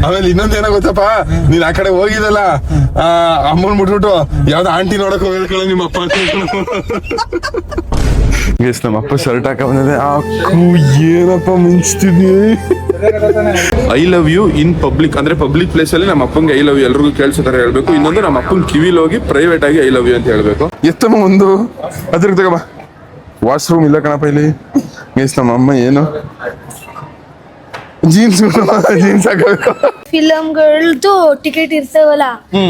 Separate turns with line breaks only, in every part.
ಆಮೇಲೆ ಇನ್ನೊಂದೇನೋ ಗೊತ್ತಪ್ಪ, ನೀನ್ ಆ ಕಡೆ ಹೋಗಿದಲ್ಲ, ಅಮ್ಮನ್ ಮುಟ್ಬಿಟ್ಟು ಯಾವ್ದು ಆಂಟಿ ನೋಡಕ್ ಹೋಗಿದ್ಕೊಳ್ಳ ನಿಮ್ಮ ಅಪ್ಪ ಗೆಸ್. ನಮ್ಮ ಅಪ್ಪ ಶರ್ಟ್ ಹಾಕ ಬಂದಿದೆ. ಅಕ್ಕು ಏನಪ್ಪ ಮಿಂಚ್ತಿದ್ನಿ. I love you in public ಅಂದ್ರೆ ಪಬ್ಲಿಕ್ ಪ್ಲೇಸ್ ಅಲ್ಲಿ ನಮ್ಮ ಅಪ್ಪಂಗೆ ಐ ಲವ್ ಯು ಎಲ್ರಿಗೂ ಕೇಳಿಸೋ ತರ ಹೇಳ್ಬೇಕು. ಇನ್ನೊಂದು ನಮ್ಮ ಅಪ್ಪನ ಕಿವಿಲ್ ಹೋಗಿ ಪ್ರೈವೇಟ್ ಆಗಿ ಐ ಲವ್ ಯು ಅಂತ ಹೇಳ್ಬೇಕು. ಎತ್ತಮ್ಮ ಒಂದು ಅದ್ರ ತಗಮ್ಮ. ವಾಶ್ರೂಮ್ ಇಲ್ಲ ಕಣಪ್ಪ ಇಲ್ಲಿ. ಗೆಸ್ ನಮ್ಮ ಅಮ್ಮ ಏನು ಜೀನ್ಸ್ ಹಾಕಬೇಕು.
ಫಿಲಂಗಳದ್ದು ಟಿಕೆಟ್ ಇರ್ತಾವಲ್ಲ,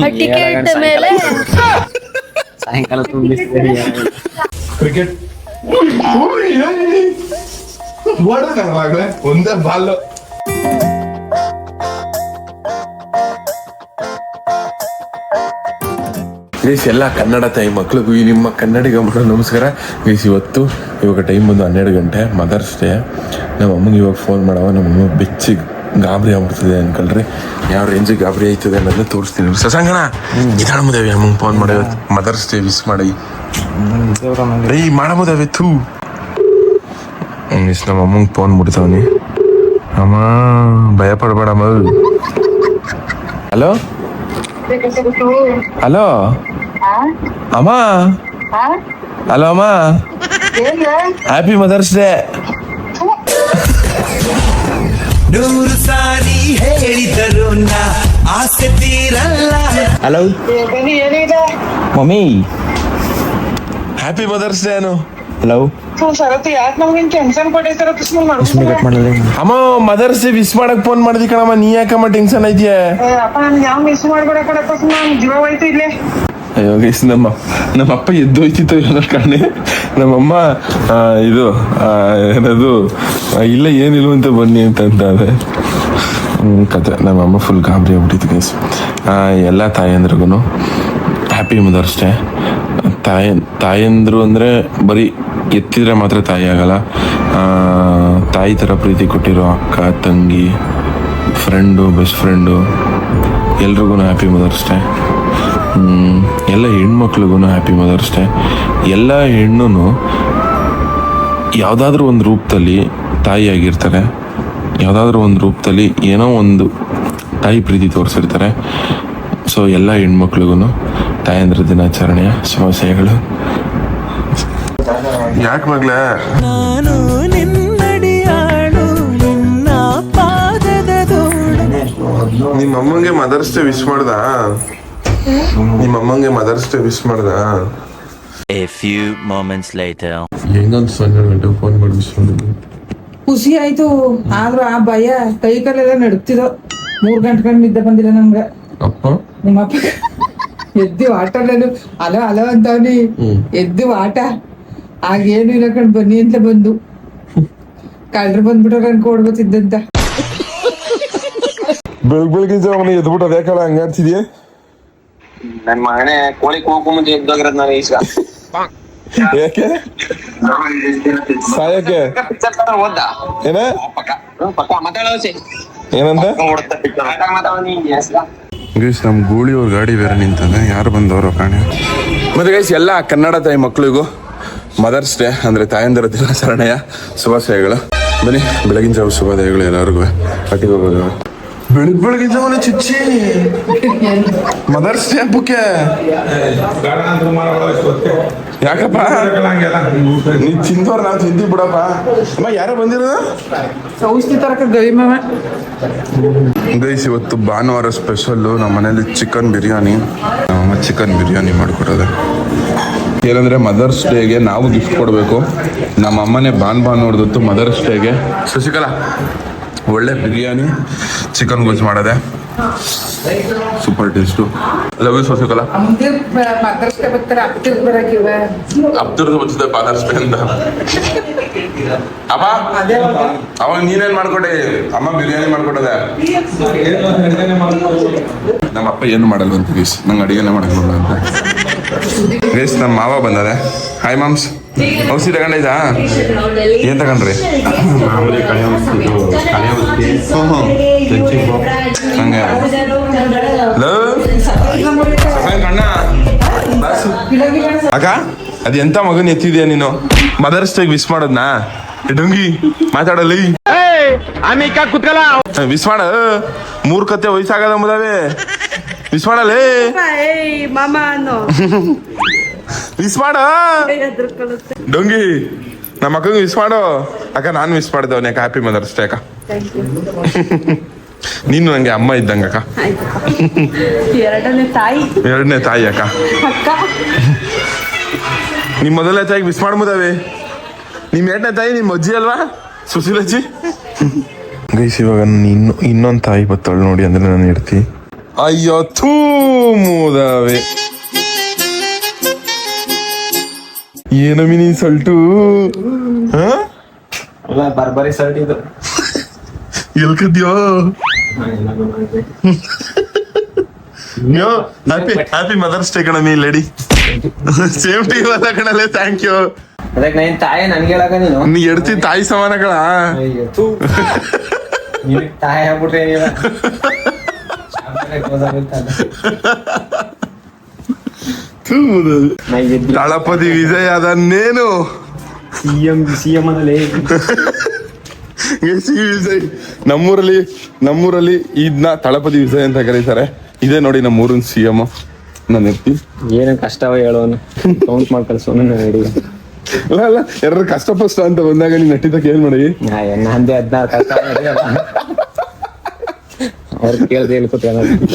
ಆ ಟಿಕೆಟ್ ಮೇಲೆ
ಸಾಯಂಕಾಲ
ಕ್ರಿಕೆಟ್ ಒಂದೇ ಬಾಲ್. ಗೈಸ್ ಎಲ್ಲ ಕನ್ನಡ ತಾಯಿ ಮಕ್ಳಿಗೂ ಈ ನಿಮ್ಮ ಕನ್ನಡಿಗ ಮಕ್ಕಳು ನಮಸ್ಕಾರ ಗೈಸ್. ಇವಾಗ ಟೈಮ್ ಬಂದು 12 ಗಂಟೆ, ಮದರ್ಸ್ ಡೇ. ನಮ್ಮ ಅಮ್ಮಗೆ ಇವಾಗ ಫೋನ್ ಮಾಡವ. ನಮ್ಮಮ್ಮ ಬೆಚ್ಚಿಗೆ ಗಾಬರಿ ಆಗ್ಬಿಡ್ತದೆ ಅನ್ಕೊಳ್ರಿ. ಯಾವ ರೇಂಜಿಗೆ ಗಾಬರಿ ಆಯ್ತದೆ ಅನ್ನೋದನ್ನ ತೋರಿಸ್ತೀನಿ. ಸಸಂಗಣ ನಿಧಾನಮುದೇವಿ ಅಮ್ಮಂಗೆ ಫೋನ್ ಮಾಡಿ ಮದರ್ಸ್ ಡೇ ವಿಶ್ ಮಾಡಿ ಮಾಡಬಹುದಾವೆ ಥೂ ಮಿಸ್. ನಮ್ಮ ಅಮ್ಮಂಗೆ ಫೋನ್ ಬಿಡ್ತಾವನಿ. ಅಮ್ಮ ಭಯ ಪಡಬೇಡಮ್ಮ. ಹಲೋ ಹಲೋ ಅಮ್ಮ. ಹಲೋ ಅಮ್ಮ, ಹ್ಯಾಪಿ ಮದರ್ಸ್ ಡೇ.
ನೂರು ಸಾರಿ ಹೇಳಿದರು ನಾ ಆಸೆ ತೀರಲ್ಲ.
Hello mummy,
happy mother's day ಅನು.
ಹಲೋ
ಅಮ್ಮ ಮದರ್ಸ್ ಡೇ ವಿಶ್ ಮಾಡಕ್ ಫೋನ್ ಮಾಡಿದಿ ಕಣಮ್ಮ. ನೀ ಯಾಕಮ್ಮ ಟೆನ್ಷನ್ ಐತಿಯ? ಅಯ್ಯೋ ಗೈಸ್, ನಮ್ಮ ಅಪ್ಪ ಎದ್ದೋಯ್ತಿತ್ತು ಏನೋ ಕಣ್ಣೆ. ನಮ್ಮಮ್ಮ ಇದು ಏನದು ಇಲ್ಲ ಏನಿಲ್ಲ ಅಂತ ಬನ್ನಿ ಅಂತ ಅದೇ ಕತೆ. ನಮ್ಮಮ್ಮ ಫುಲ್ ಗಾಬರಿ ಆಗ್ಬಿಟ್ಟಿತ್ತು ಗೈಸ್. ಎಲ್ಲ ತಾಯಂದ್ರಿಗೂ ಹ್ಯಾಪಿ ಮದರ್ಸ್ ಡೇ. ತಾಯಂದ್ರು ಅಂದರೆ ಬರೀ ಎತ್ತಿದ್ರೆ ಮಾತ್ರ ತಾಯಿ ಆಗಲ್ಲ. ತಾಯಿ ಥರ ಪ್ರೀತಿ ಕೊಟ್ಟಿರೋ ಅಕ್ಕ, ತಂಗಿ, ಫ್ರೆಂಡು, ಬೆಸ್ಟ್ ಫ್ರೆಂಡು ಎಲ್ರಿಗೂ ಹ್ಯಾಪಿ ಮದರ್ಸ್ ಡೇ. ಎಲ್ಲ ಹೆಣ್ಮಕ್ಳಿಗೂ ಹ್ಯಾಪಿ ಮದರ್ಸ್ ಡೇ. ಎಲ್ಲ ಹೆಣ್ಣು ಯಾವುದಾದ್ರೂ ಒಂದು ರೂಪದಲ್ಲಿ ತಾಯಿಯಾಗಿರ್ತಾರೆ. ಯಾವುದಾದ್ರೂ ಒಂದು ರೂಪದಲ್ಲಿ ಏನೋ ಒಂದು ತಾಯಿ ಪ್ರೀತಿ ತೋರಿಸಿರ್ತಾರೆ. ಸೊ ಎಲ್ಲ ಹೆಣ್ಮಕ್ಳಿಗೂ ತಾಯಂದ್ರ ದಿನಾಚರಣೆಯ ಶುಭಾಶಯಗಳು. ಯಾಕೆ ಮಗ್ಲೇ?
ನಾನು ನಿನ್ನಡಿಯಾಳು ನಿನ್ನ ಪಾದದ ಧೂಳು.
ನಿಮ್ಮ ಅಮ್ಮಂಗೆ ಮದರ್ಸ್ ಡೇ ವಿಶ್ ಮಾಡ್ದ? ನಿಮ್ಮ ಅಮ್ಮಂಗೆ ಮದರ್ಸ್ ಡೇ ವಿಶ್ ಮಾಡ್ದ?
A few moments later.
ಹೆಂಗಂತ 12 ಗಂಟೆಗೆ ಫೋನ್ ಮಾಡಿ ವಿಶ್ ಮಾಡಿದ್ವಿ.
ಖುಷಿ ಆಯ್ತು. ಆದ್ರೂ ಆ ಭಯ ಕೈ ಕಾಲೆಲ್ಲ ನಡುತ್ತಿದೋ. 3 ಗಂಟೆ ನಿದ್ದೆ ಬಂದಿಲ್ಲ ನಮ್ಗೆ.
ಅಪ್ಪ
ನಿಮ್ಮಪ್ಪ ಎದ್ದು ಆಟ ಅಲೋ ಅಂತವ್ನಿ. ಎದ್ದು ಆಟ ಆಗೇನು ಇಲ್ಲ ಕಣ್, ಬನ್ನಿ ಅಂತ ಬಂದು ಕಳ್ರು ಬಂದ್ಬಿಟ್ರ ಅನ್ಕೊಡ್ಬೋತಿದ್ದಂತ.
ಬೆಳಗ್ಗೆ ಅವನ ಎದ್ಬಿಟ್ಟು ಅದ್ಯಾಕಳ ಹಂಗಾಡ್ತಿದ್ಯಾ?
ನನ್ನ ಮಗನೇ ಕೋಳಿ ಕೂಗು ಮುಂಚೆ ಎದ್ದೋಗಿರೋದು ನಾನು ಈಗ.
ಯಾಕೆ ಸಾಯಕ್ಕೆ
ಓದ್ದ
ಏನ
ಪಕ್ಕ ಮಾತಾಡೋಸಿ
ಏನಂತ ಗೈಸ್. ನಮ್ ಗೂಳಿ ಅವ್ರ ಗಾಡಿ ಬೇರೆ ನಿಂತದೆ. ಯಾರು ಬಂದವರು ಕಾಣೆ. ಮತ್ತೆ ಗೈಸ್ ಎಲ್ಲ ಕನ್ನಡ ತಾಯಿ ಮಕ್ಳಿಗೂ ಮದರ್ಸ್ ಡೇ ಅಂದ್ರೆ ತಾಯಂದಿರ ದಿನಾಚರಣೆಯ ಶುಭಾಶಯಗಳು. ಬನ್ನಿ, ಬೆಳಗಿನ ಜಾವ ಶುಭಾಶಯಗಳು ಎಲ್ಲರಿಗೂ. ಪಟ್ಟಿಗೆ ಹೋಗೋದು ಬೆಳಗಿನ ಜಾವನ ಚುಚ್ಚಿ ಮದರ್ಸ್ ಡೇ ಹಬ್ಬಕ್ಕೆ ಯಾಕಪ್ಪ? ನೀ ತಿಂದವ್ರ ನಾವು ತಿಂತೀವಿ ಬಿಡಪ್ಪ. ಅಮ್ಮ ಯಾರೋ ಬಂದಿರೋದು
ಔಷಧಿ ತರಕ ಗವಿ ಮಾಮ.
ಗೈಸ್ ಇವತ್ತು ಭಾನುವಾರ ಸ್ಪೆಷಲ್ಲು ನಮ್ಮ ಮನೇಲಿ ಚಿಕನ್ ಬಿರಿಯಾನಿ. ನಮ್ಮಮ್ಮ ಚಿಕನ್ ಬಿರಿಯಾನಿ ಮಾಡಿಕೊಡೋದೆ. ಏನಂದ್ರೆ ಮದರ್ಸ್ ಡೇಗೆ ನಾವು ಗಿಫ್ಟ್ ಕೊಡಬೇಕು. ನಮ್ಮ ಅಮ್ಮನೇ ಭಾನುವಾರದೊತ್ತು ಮದರ್ಸ್ ಡೇಗೆ ಶಶಿಕಲಾ ಒಳ್ಳೆ ಬಿರಿಯಾನಿ ಚಿಕನ್ ಗೊಜ್ಜು ಮಾಡೋದೆ. Super taste. Love you Shashikala. ಅಬ್ದುರ್ದು ಬರ್ತದೆ ಫಾದರ್ಸ್ ಡೇ ಅಂತ. ಅಪ್ಪ ಅವಾಗ ನೀನೇನ್ ಮಾಡ್ಕೊಟ್ಟೆ? ಅಮ್ಮ ಬಿರಿಯಾನಿ ಮಾಡ್ಕೊಟ್ಟದೆ. ನಮ್ಮ ಅಪ್ಪ ಏನು ಮಾಡಲ್ವಂತ ಗೀಸ್, ನಂಗೆ ಅಡಿಗೆನೆ ಮಾಡಕ್ ಬರಲ್ಲ ಅಂತ ಗೈಸ್. ನಮ್ಮ ಮಾವ ಬಂದದೆ. ಹಾಯ್ ಮಾಮ್ಸ್, ಔಷಧಿ ತಗೊಂಡೈತಾ? ಏನ್ ತಗೊಂಡ್ರಿ? ಹಂಗೆ ಅಕ್ಕ, ಅದ್ ಎಂತ ಮಗನ್ ಎತ್ತಿದ್ಯಾ ನೀನು? ಮದರ್ಸ್ ಡೇ ವಿಶ್ ಮಾಡೋದ್ನಾ? ಡೊಂಗಿ ಮಾತಾಡಲಿ ವಿಶ್ ಮಾಡ. ಮೂರ್ಖತೆ ವಯಸ್ಸಾಗದ ಮುದಾವೆ ಮಿಸ್ ಮಾಡಲೇ
ಮಾಮ ಅನ್ನೋ
ಮಿಸ್ ಮಾಡ ಡೊಂಗಿ ನಮ್ಮ ಅಕ್ಕಂಗೆ ಮಿಸ್ ಮಾಡು ಅಕ್ಕ ನಾನು ಮಿಸ್ ಮಾಡಿದವನೇ ಅಕ್ಕ ಹ್ಯಾಪಿ ಮದರ್ಸ್ ಡೇ ಅಕ್ಕ ನೀನು ನಂಗೆ ಅಮ್ಮ ಇದ್ದಂಗ ಅಕ್ಕ ಎರಡನೇ ತಾಯಿ ಅಕ್ಕ ನಿಮ್ ಮೊದಲನೇ ತಾಯಿಗೆ ಮಿಸ್ ಮಾಡ್ಬೋದಾವೆ ನಿಮ್ ಎರಡನೇ ತಾಯಿ ನಿಮ್ ಅಜ್ಜಿ ಅಲ್ವಾ ಸುಶೀಲಜ್ಜಿ ಗೈಸ್ ಇವಾಗ ಇನ್ನೊಂದು ತಾಯಿ ಬತ್ತಳು ನೋಡಿ ಅಂದ್ರೆ ನಾನು ಇಡ್ತಿ ಅಯ್ಯೋ ಥೂ ಮೂದಾವೆ ಏನೋ ಮಿನಿ ಸಲ್ಟು
ಬರ್ಬರಿ ಸರ್ಟ್ ಇದು
ಎಲ್ಕದ್ಯೋ ಹ್ಯಾಪಿ ಮದರ್ಸ್ ಡೇ ಕಣಮಿ ಲೇಡಿ ಸೇಮ್ ಟು ಇವಲ್ಲ ಕಣಲೆ ಥ್ಯಾಂಕ್ ಯು
ಅದಕ್ಕೆ ನನ್ ತಾಯಿ ನನ್ಗೆ ಹೇಳಕ ನೀನು
ನೀ ಎಡ್ತಿ ತಾಯಿ ಸಮಾನ ಕಣ
ತಾಯಿ ಆಗ್ಬಿಟ್ರೆ ಏನಿಲ್ಲ
ತಳಪತಿ ವಿಜಯ್ ಅದನ್ನೇನು
ಸಿಎಂ ಅದಲ್ಲಿ
ವಿಜಯ್ ನಮ್ಮೂರಲ್ಲಿ ಇದನ್ನ ತಳಪತಿ ವಿಜಯ್ ಅಂತ ಕರೀತಾರೆ ಇದೇ ನೋಡಿ ನಮ್ಮೂರಿನ CM ನಾನು ಎತ್ತಿ
ಏನ ಕಷ್ಟವ ಹೇಳೋನು ಕೌಂಟ್ ಮಾಡಿ ಕಳ್ಸೋನು ರೆಡಿ
ಅಲ್ಲ ಯಾರು ಕಷ್ಟ ಅಂತ ಬಂದಾಗ ನೀನ್ ನಟ್ಟಿದ್ದಕ್ಕೆ ಏನ್ ಮಾಡಿ
ನಂದೇ 16 ಕಷ್ಟ ಅವ್ರು ಕೇಳ್ದೆ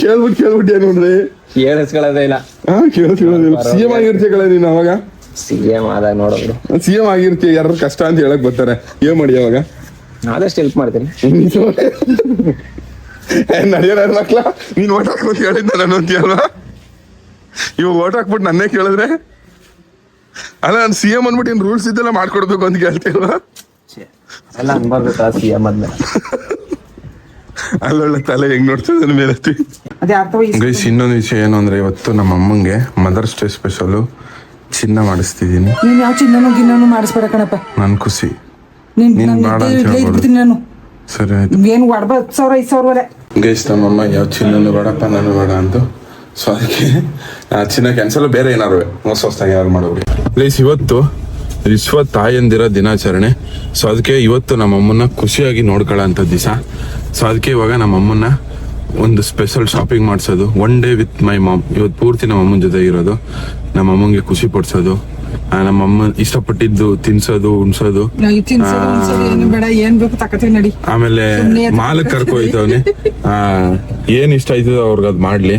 ಕೇಳ್ಬಿಟ್ಟು ಏನ್ ನೋಡ್ರಿ
ಕೇಳಿಸ್ಕೊಳ್ಳೋದೇ ಇಲ್ಲ
ಕೇಳಿಸ್ಕೊಳ್ಳೋದಿಲ್ಲ CM ಆಗಿರ್ತೀಯ ಕಳೆ ನೀನು ಅವಾಗ
ಸಿಎಂ ಆದಾಗ ನೋಡೋದು
CM ಆಗಿರ್ತೀಯ ಯಾರು ಕಷ್ಟ ಅಂತ ಹೇಳಕ್ ಬರ್ತಾರೆ ಏನ್ ಮಾಡಿ ಅವಾಗ
ಆದಷ್ಟು ಹೆಲ್ಪ್ ಮಾಡ್ತೀನಿ
ನಡೆಯೋಣ ಮಕ್ಳ ನೀನ್ ಓಟ್ ಹಾಕ್ಬೇಕು ಹೇಳಿದ್ದ ನಾನು ಅಂತೀಯಲ್ವಾ ಇವಾಗ ಓಟ್ ಹಾಕ್ಬಿಟ್ಟು ನನ್ನೇ ಕೇಳಿದ್ರೆ ಅಲ್ಲ ನಾನು CM ಅಂದ್ಬಿಟ್ಟು ಏನ್ ರೂಲ್ಸ್ ಇದೆಲ್ಲ ಮಾಡ್ಕೊಡ್ಬೇಕು ಅಂತ ಕೇಳ್ತೀಲ್ವಾ
ಎಲ್ಲ ಅನ್ಬಾರ್ದು ಸಿಎಂ ಆದ್ಮೇಲೆ
ಅಲ್ಲೊಳ್ಳೆ ತಲೆ ಹೆಂಗ್ ನೋಡ್ತದೆ ಮೇಲೆ
ಅದೇ ಅರ್ಥ
ಗೈಸ್ ಇನ್ನೊಂದು ವಿಷಯ ಏನು ಅಂದ್ರೆ ಇವತ್ತು ನಮ್ಮ ಅಮ್ಮಂಗೆ ಮದರ್ಸ್ ಡೇ ಸ್ಪೆಷಲು ಚಿನ್ನ ಮಾಡಿಸ್ತಿದ್ದೀನಿ
ನೀನ್ ಯಾವ ಚಿನ್ನನು ಗಿನ್ನನು ಮಾಡಿಸ್ಬೇಡ ಕಣಪ್ಪ
ನನ್ ಖುಷಿ
ನೀನ್
ನೀನ್ ಬೇಡ ಅಂತ ಹೇಳ್ಬೋದು.
ಇದ್ಬಿಡ್ತೀನಿ ನಾನು
ಸರಿ ಆಯ್ತು
ಏನು ಒಡಬ 10,000 5,000
ಗೈಸ್ ನಮ್ಮಮ್ಮ ಯಾವ ಚಿನ್ನನು ಬೇಡಪ್ಪ ನಾನು ಬೇಡ ಅಂತ ಸೊ ಅದಕ್ಕೆ ಚಿನ್ನ ಕ್ಯಾನ್ಸಲ್ ಬೇರೆ ಏನಾರು ಹೊಸದಾಗಿ ಯಾರು ಮಾಡೋರು ಗೈಸ್ ಇವತ್ತು ವಿಶ್ವ ತಾಯಂದಿರ ದಿನಾಚರಣೆ ಸೊ ಅದಕ್ಕೆ ಇವತ್ತು ನಮ್ಮಮ್ಮನ್ನ ಖುಷಿಯಾಗಿ ನೋಡ್ಕೊಳ್ಳೋ ಅಂತ ದಿವಸ ಸೊ ಅದಕ್ಕೆ ಇವಾಗ ನಮ್ಮಮ್ಮನ್ನ ಒಂದು ಸ್ಪೆಷಲ್ ಶಾಪಿಂಗ್ ಮಾಡಿಸೋದು 1 ಡೇ ವಿತ್ ಮೈ ಮಾಮ್ ಇವತ್ತು ಪೂರ್ತಿ ನಮ್ಮಮ್ಮನ ಜೊತೆ ಇರೋದು ನಮ್ಮಮ್ಮಂಗೆ ಖುಷಿ ಪಡಿಸೋದು ನಮ್ಮಮ್ಮ ಇಷ್ಟಪಟ್ಟಿದ್ದು ತಿನ್ಸೋದು ಉಣ್ಸೋದು
ಏನು ಬೇಡ ಏನ್ ಬೇಕು ತಕತಿ ನಡಿ
ಆಮೇಲೆ ಮಾಲಕ್ ಕರ್ಕೊಯ್ತವನಿ ಏನ್ ಇಷ್ಟ ಆಯ್ತದ ಅವ್ರಿಗೆ ಅದ್ ಮಾಡ್ಲಿ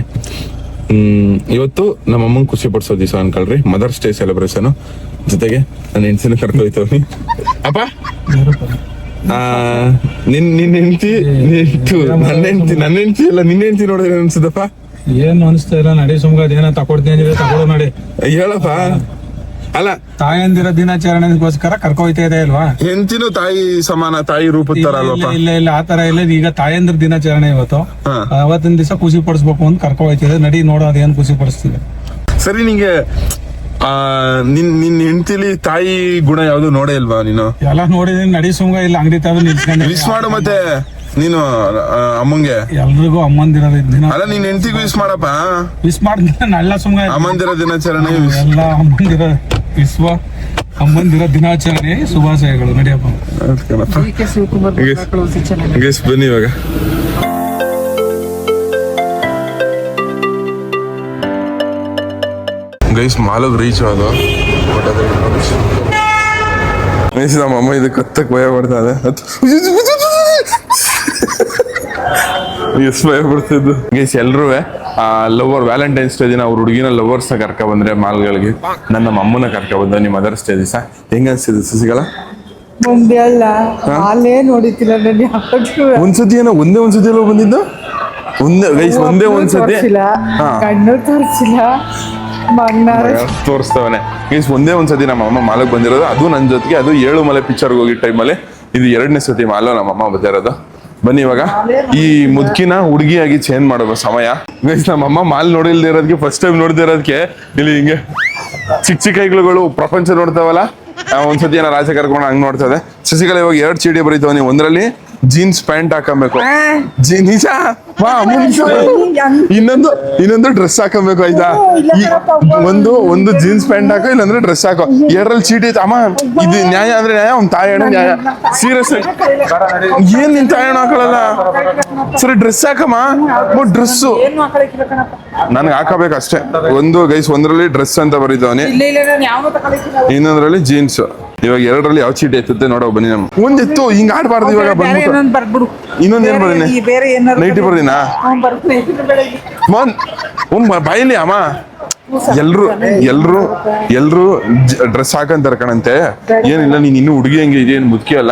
ಇವತ್ತು ನಮ್ಮಮ್ಮನ್ ಖುಷಿ ಪಡಿಸೋ ದಿವಸ ಅನ್ಕೊಳ್ರಿ ಮದರ್ಸ್ ಡೇ ಸೆಲೆಬ್ರೇಷನ್ ಜೊತೆಗೆ ನನ್ನ ಹೆಂಡತಿನ ಕರ್ಕೊಯ್ತವನಿ ಅಪ್ಪ ನಿನ್ ಹೆಂಡತಿ ನನ್ನ ಹೆಂಡತಿ ಅಲ್ಲ ನಿನ್ನ ಹೆಂಡತಿ ನೋಡಿದ್ರೆ ಅನ್ಸುದಪ್ಪ
ಏನ್ ಅನಿಸ್ತಾ ಇಲ್ಲ ನಡಿ ಸುಮ್ಗ ಅದೇನ ತಕೊಡ್ತೀನಿ ತಗೊಳ್ಳೋ ನಡಿ
ಹೇಳಪ್ಪ ಅಲ್ಲ
ತಾಯಂದಿರ ದಿನಾಚರಣೆಗೋಸ್ಕರ ಕರ್ಕೊಯ್ತಾ ಇದೆ ಅಲ್ವಾ
ಹೆಂಡತಿನೂ ತಾಯಿ ಸಮಾನ ತಾಯಿ ರೂಪದ ತರ ಅಲ್ವಪ್ಪ
ಇಲ್ಲ ಆತರ ಇಲ್ಲ ಈಗ ತಾಯಂದಿರ ದಿನಾಚರಣೆ ಇವತ್ತು ಅವತ್ತಿನ ದಿವಸ ಖುಷಿ ಪಡಿಸ್ಬೇಕು ಅಂತ ಕರ್ಕೊಯ್ತಿದೆ ನಡಿ ನೋಡೋ ಅದೇನ್ ಖುಷಿ ಪಡಿಸ್ತಿದೆ
ಸರಿ ನಿಂಗೆ ನಿನ್ ಹೆಂಡತಿಲಿ ತಾಯಿ ಗುಣ ಯಾವ್ದು ನೋಡೇ ಇಲ್ವಾ ನೀನು
ಎಲ್ಲ ನೋಡಿದೀನಿ ನಡಿ ಸುಮ್ಗ ಇಲ್ಲ ಅಂಗಡಿ ತಾವು ನಿಲ್ಸ್ಕೊಂಡು
ವಿಶ್ ಮಾಡು ಮತ್ತೆ ನೀನು ಅಮ್ಮಂಗೆ
ಎಲ್ರಿಗೂ ಅಮ್ಮಂದಿರ ದಿನ
ಅಲ್ಲ ನೀನ್ ಹೆಂಡತಿಗೂ ವಿಶ್ ಮಾಡಪ್ಪ
ವಿಶ್ ಮಾಡ್ತೀನಿ ಎಲ್ಲ ಸುಮ್ಗ
ಅಮ್ಮಂದಿರ ದಿನಾಚರಣೆ
ಎಲ್ಲ ಅಮ್ಮಂದಿರ ದಿನಾಚರಣೆ ಶುಭಾಶಯಗಳು ನಡಿಯಪ್ಪ
ಗೈಸ್ ಬನ್ನಿ ಇವಾಗ ಗೈಸ್ ಮಾಲಗ್ ರೀಚ್ ಆದೋ ನಮ್ಮಮ್ಮ ಇದು ಕತ್ತಕ್ ಭಯ ಪಡ್ತಾ ಇದೆ ಎಷ್ಟು ಭಯ ಪಡ್ತಿದ್ದು ಗೈಸ್ ಎಲ್ರೂ ಲವರ್ ವ್ಯಾಲೆಂಟೈನ್ಸ್ ಡೇ ದಿನ ಅವ್ರ ಹುಡುಗಿನ ಲವರ್ಸ್ ಕರ್ಕ ಬಂದ್ರೆ ಮಾಲ್ಗಳಿಗೆ ನನ್ನ ಅಮ್ಮನ ಕರ್ಕ ಬಂದ ನಿಮ್ಮ ಮದರ್ಸ್ ಡೇ ದಿವಸ ಹೆಂಗ ಅನ್ಸಿದೆ ಸಸಿಗಳ
ಮುಂದೆ ಅಲ್ಲ ಅಲ್ಲೇ ನೋಡಿತಿಲ್ಲ
ಒಂದ್ಸತಿ ಏನೋ ಒಂದ್ಸತಿ ಎಲ್ಲ ಬಂದಿದ್ದು ಗೈಸ್ ಒಂದ್ಸತಿ
ಕಣ್ಣು ತೋರಿಸಿಲ್ಲ
ತೋರಿಸ್ತವನೆ ಗೈಸ್ ಒಂದ್ಸತಿ ನಮ್ಮ ಅಮ್ಮ ಮಾಲಕ್ ಬಂದಿರೋದು ಅದು ನನ್ನ ಜೊತೆಗೆ ಅದು 7 ಮಲೆ ಪಿಕ್ಚರ್ಗೆ ಹೋಗಿ ಟೈಮಲ್ಲಿ ಇದು 2ನೇ ಸತಿ ಮಾಲ ನಮ್ಮಮ್ಮ ಬಂದಿರೋದು ಬನ್ನಿ ಇವಾಗ ಈ ಮುದ್ಕಿನ ಹುಡುಗಿಯಾಗಿ ಚೇಂಜ್ ಮಾಡೋ ಸಮಯ ಗೈಸ್ ನಮ್ಮಮ್ಮ ಮಾಲ್ ನೋಡಿಲ್ದೇ ಇರೋದಕ್ಕೆ ಫಸ್ಟ್ ಟೈಮ್ ನೋಡ್ದೇ ಇರೋದಕ್ಕೆ ಇಲ್ಲಿ ಹಿಂಗೆ ಚಿಕ್ಕ ಐಕ್ಳುಗಳು ಪ್ರಪಂಚ ನೋಡ್ತಾವಲ್ಲ ಒಂದ್ಸತಿ ಏನೋ ರಾಜ ಕರ್ಕೊಂಡು ಹಂಗ್ ನೋಡ್ತದೆ ಸಸಿಗಳ ಇವಾಗ 2 ಚೀಟಿ ಬರೀತಾವ ನೀವು ಒಂದರಲ್ಲಿ ಜೀನ್ಸ್ ಪ್ಯಾಂಟ್ ಹಾಕಬೇಕು. ನಿಜ ವಾ ಇನ್ನೊಂದು ಡ್ರೆಸ್ ಹಾಕಬೇಕು ಆಯ್ತಾ. ಒಂದು ಜೀನ್ಸ್ ಪ್ಯಾಂಟ್ ಹಾಕೋ, ಇಲ್ಲಾಂದ್ರೆ ಡ್ರೆಸ್ ಹಾಕೋ. ಎರಡರಲ್ಲಿ ಚೀಟಿ ಐತೆ ಅಮ್ಮ. ಇದು ನ್ಯಾಯ ಅಂದ್ರೆ ನ್ಯಾಯ, ಅವ್ನ್ ತಾಯಿ ಅಣ್ಣ ನ್ಯಾಯ. ಸೀರಿಯಸ್ ಏನ್ ನಿನ್ ತಾಯಿ ಅಣ್ಣ ಹಾಕೊಳ್ಳಲ್ಲ. ಸರಿ ಡ್ರೆಸ್ ಹಾಕಮ್ಮ. ಡ್ರೆಸ್ಸು ನನ್ಗೆ ಹಾಕಬೇಕಷ್ಟೇ. ಒಂದು ಗೈಸ್, ಒಂದ್ರಲ್ಲಿ ಡ್ರೆಸ್ ಅಂತ ಬರೀತವನಿ, ಇನ್ನೊಂದ್ರಲ್ಲಿ ಜೀನ್ಸ್. ಇವಾಗ ಎರಡರಲ್ಲಿ ಯಾವ ಚೀಟಿ ಎತ್ತುತ್ತೆ ನೋಡೋ ಬನ್ನಿ. ನಮ್ಮ ಒಂದಿತ್ತು ಹಿಂಗ್ ಆಡ್ಬಾರ್ದು. ಇವಾಗ ಬಂದ್ಬಿಟ್ಟು ಇನ್ನೊಂದೇನ್ ಬರ್ದಿನಿ, ನೈಟಿ ಬರ್ದಿನ ಬಾಯಿಲಿ ಅಮ್ಮ. ಎಲ್ರು ಡ್ರೆಸ್ ಹಾಕಂತಾರ ಕಣಂತೆ. ಏನಿಲ್ಲ, ನೀನ್ ಇನ್ನು ಹುಡುಗಿ ಹಂಗೆ ಇದೇನು ಮುದುಕಿ ಅಲ್ಲ.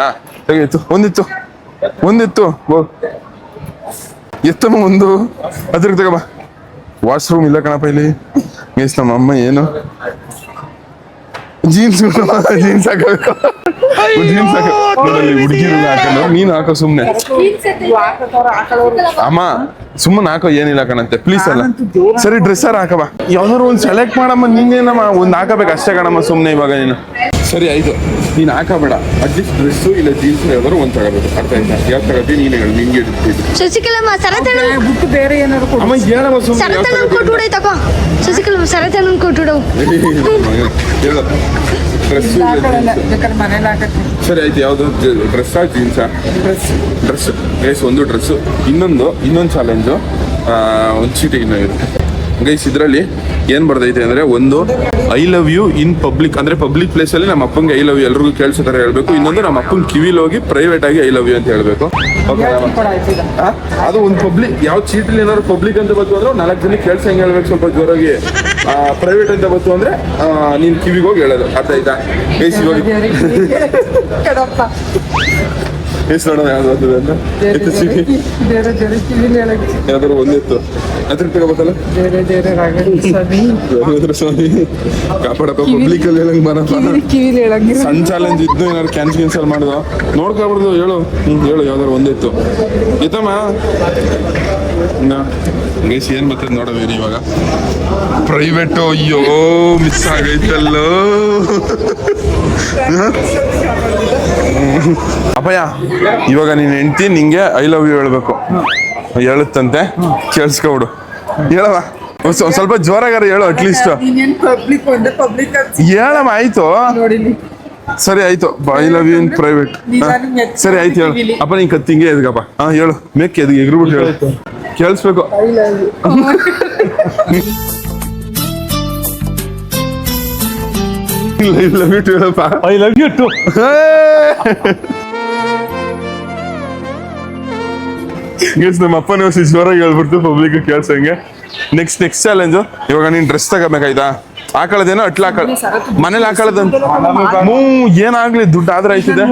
ಒಂದಿತ್ತು ಎತ್ತಮ್ಮ. ಒಂದು ಅದ್ರಿಗೆ ತಗೋಬಾ. ವಾಶ್ರೂಮ್ ಇಲ್ಲ ಕಣಪ್ಪ ಇಲ್ಲಿ. ಗೈಸ್ ನಮ್ಮ ಅಮ್ಮ ಏನು ಜೀನ್ಸ್ ಹಾಕಬೇಕು. ಹುಡುಗಿರು ಹಾಕೊಂಡು ನೀನು ಹಾಕೋ ಸುಮ್ನೆ. ಅಮ್ಮ ಸುಮ್ಮನೆ ಹಾಕೋ, ಏನಿಲ್ಲ ಕಣಂತೆ ಪ್ಲೀಸ್ ಅಲ್ಲ. ಸರಿ ಡ್ರೆಸ್ಸರ್ ಹಾಕಬ. ಯಾವ್ದಾದ್ರು ಒಂದ್ ಸೆಲೆಕ್ಟ್ ಮಾಡಮ್ಮ. ನಿಂಗೇನಮ್ಮ ಒಂದ್ ಹಾಕಬೇಕು ಅಷ್ಟೇ ಕಣಮ್ಮ ಸುಮ್ನೆ. ಇವಾಗ ನೀನು ಸರಿ ಆಯ್ತು, ನೀನ್ ಹಾಕಬೇಡ. ಅಟ್ಲೀಸ್ಟ್ ಡ್ರೆಸ್ಸು ಇಲ್ಲ ಜೀನ್ಸ್ ಯಾವ್ದಾದ್ರು ಒಂದ್ ತಗೋಬೇಕು. ಅರ್ಥ ಆಯ್ತಾ? ಯಾವ್ದು ತಗೋತಿ ನೀನು ಹೇಳು. ನಿನ್ಗೆ
ಶಶಿಕಲಮ್ಮ
ಬಿಟ್ಟು ಬೇರೆ ಏನಾದ್ರು ಕೊಡು.
ಅಮ್ಮ ಹೇಳಮ್ಮ ಸುಮ್ಮನೆ.
ಸರತನ ಕೊಟ್ಬಿಡೈ ತಗೋ. ಶಶಿಕಲಮ್ಮ ಸರತನ ಕೊಟ್ಬಿಡು.
ಡ್ರೆಸ್
ಮನೇಲಿ ಹಾಕಕ್ಕೆ.
ಸರಿ ಆಯ್ತು. ಯಾವ್ದು ಡ್ರೆಸ್ಸಾ ಜೀನ್ಸಾ? ಡ್ರೆಸ್ ಗೈಸ್, ಒಂದು ಡ್ರೆಸ್ಸು. ಇನ್ನೊಂದು ಚಾಲೆಂಜು, ಒಂದು ಚೀಟಿ ಇನ್ನೂ ಇರುತ್ತೆ ಗೈಸ್. ಇದರಲ್ಲಿ ಏನ್ ಬರ್ದೈತೆ ಅಂದ್ರೆ, ಒಂದು I love you in public, ಅಂದ್ರೆ ಪಬ್ಲಿಕ್ ಪ್ಲೇಸ್ ಅಲ್ಲಿ ನಮ್ಮ ಅಪ್ಪಂಗೆ ಐ ಲವ್ ಯು ಎಲ್ರಿಗೂ ಕೇಳಿಸೋ ತರ ಹೇಳ್ಬೇಕು. ಇನ್ನೊಂದು ನಮ್ಮ ಅಪ್ಪನ ಕಿವಿಲ್ ಹೋಗಿ ಪ್ರೈವೇಟ್ ಆಗಿ ಐ ಲವ್ ಯು ಅಂತ ಹೇಳ್ಬೇಕು. ಅದು ಒಂದು ಪಬ್ಲಿಕ್. ಯಾವ ಚೀಟಿಲಿ ಏನಾದ್ರು ಪಬ್ಲಿಕ್ ಅಂತ ಬಂತು ಅಂದ್ರೆ 4 ಜನ ಕೇಳಿಸ ಹೆಂಗ್ ಹೇಳ್ಬೇಕು, ಸ್ವಲ್ಪ ಜೋರಾಗಿ. ಪ್ರೈವೇಟ್ ಅಂತ ಬಂತು ಅಂದ್ರೆ ನೀನ್ ಕಿವಿಗೆ ಹೋಗಿ ಹೇಳೋದು. ಅರ್ಥ ಆಯ್ತಾ ಗೈಸ್? ಇವಾಗ ಎಷ್ಟು ನೋಡೋಣ ಯಾವ್ದು ಬರ್ತದೆ ಅಂತ. ಯಾವ್ದಾದ್ರು ಒಂದಿತ್ತು ಅದ್ರ ತಗೋಬೇಕಲ್ಲ. ಸ್ವಾಮಿ ಕಾಪಾಡಪ್ಪ. ಪಬ್ಲಿಕ್ ಅಲ್ಲಿ ಹೇಳಂಗ್ ಬರಪ್ಪ. ಸಣ್ಣ ಚಾಲೆಂಜ್ ಇದ್ದು ಏನಾದ್ರು ಕ್ಯಾನ್ಸಲ್ ಮಾಡುದು ನೋಡ್ಕೊಬಾರ್ದು. ಹೇಳು ಯಾವ್ದಾದ್ರು ಒಂದಿತ್ತು ಇತ್ತಮ್ಮ. ಗೈಸ್ ಏನ್ ಬರ್ತದೆ ನೋಡೋದು ಇವಾಗ. ಪ್ರೈವೇಟ್. ಅಯ್ಯೋ ಮಿಸ್ ಆಗೈತಲ್ಲೋ. ಅಪ್ಪಯ್ಯ, ಇವಾಗ ನೀನ್ ಹೆಂಡ್ತಿ ನಿಂಗೆ ಐ ಲವ್ ಯು ಹೇಳ್ಬೇಕು. ಹೇಳುತ್ತಂತೆ, ಕೇಳಿಸ್ಕೊಬಿಡು. ಹೇಳವ ಸ್ವಲ್ಪ ಜೋರಾಗಾರ ಹೇಳು ಅಟ್ಲೀಸ್ಟ್. ಹೇಳಮ್ಮ. ಆಯ್ತು ಸರಿ ಆಯ್ತು. I love you in private. ಸರಿ ಆಯ್ತು ಹೇಳು. ಅಪ್ಪ ನೀನ್ ಕತ್ತಿಂಗೆ ಎದ್ಗಪ್ಪ. ಹೇಳು ಮೇಕ್ ಎಗ್ರುಬಿಟ್ಟು ಹೇಳು. ಕೇಳಿಸ್ಬೇಕು. I love you too, ಹೇಳಪ್ಪ. I love you too. Guys ನಮ್ಮ ಅಪ್ಪನ ಜೋರಾಗಿ ಹೇಳ್ಬಿಡ್ತು, ಪಬ್ಲಿಕ್ ಕೇಳ್ಸಂಗೆ. Next challenge. ಇವಾಗ ನೀನ್ ಡ್ರೆಸ್ ತಗೋಬೇಕಾಯ್ತಾ? ಹಾಕೊಳ್ಳೋದೇನೋ ಅಟ್ಲ ಮನೇಲಿ ಹಾಕೊಳ್ಳೋದಂತ. ಏನಾಗ್ಲಿ ದುಡ್ಡು ಆದ್ರೆ ಆಯ್ತಿದೆ.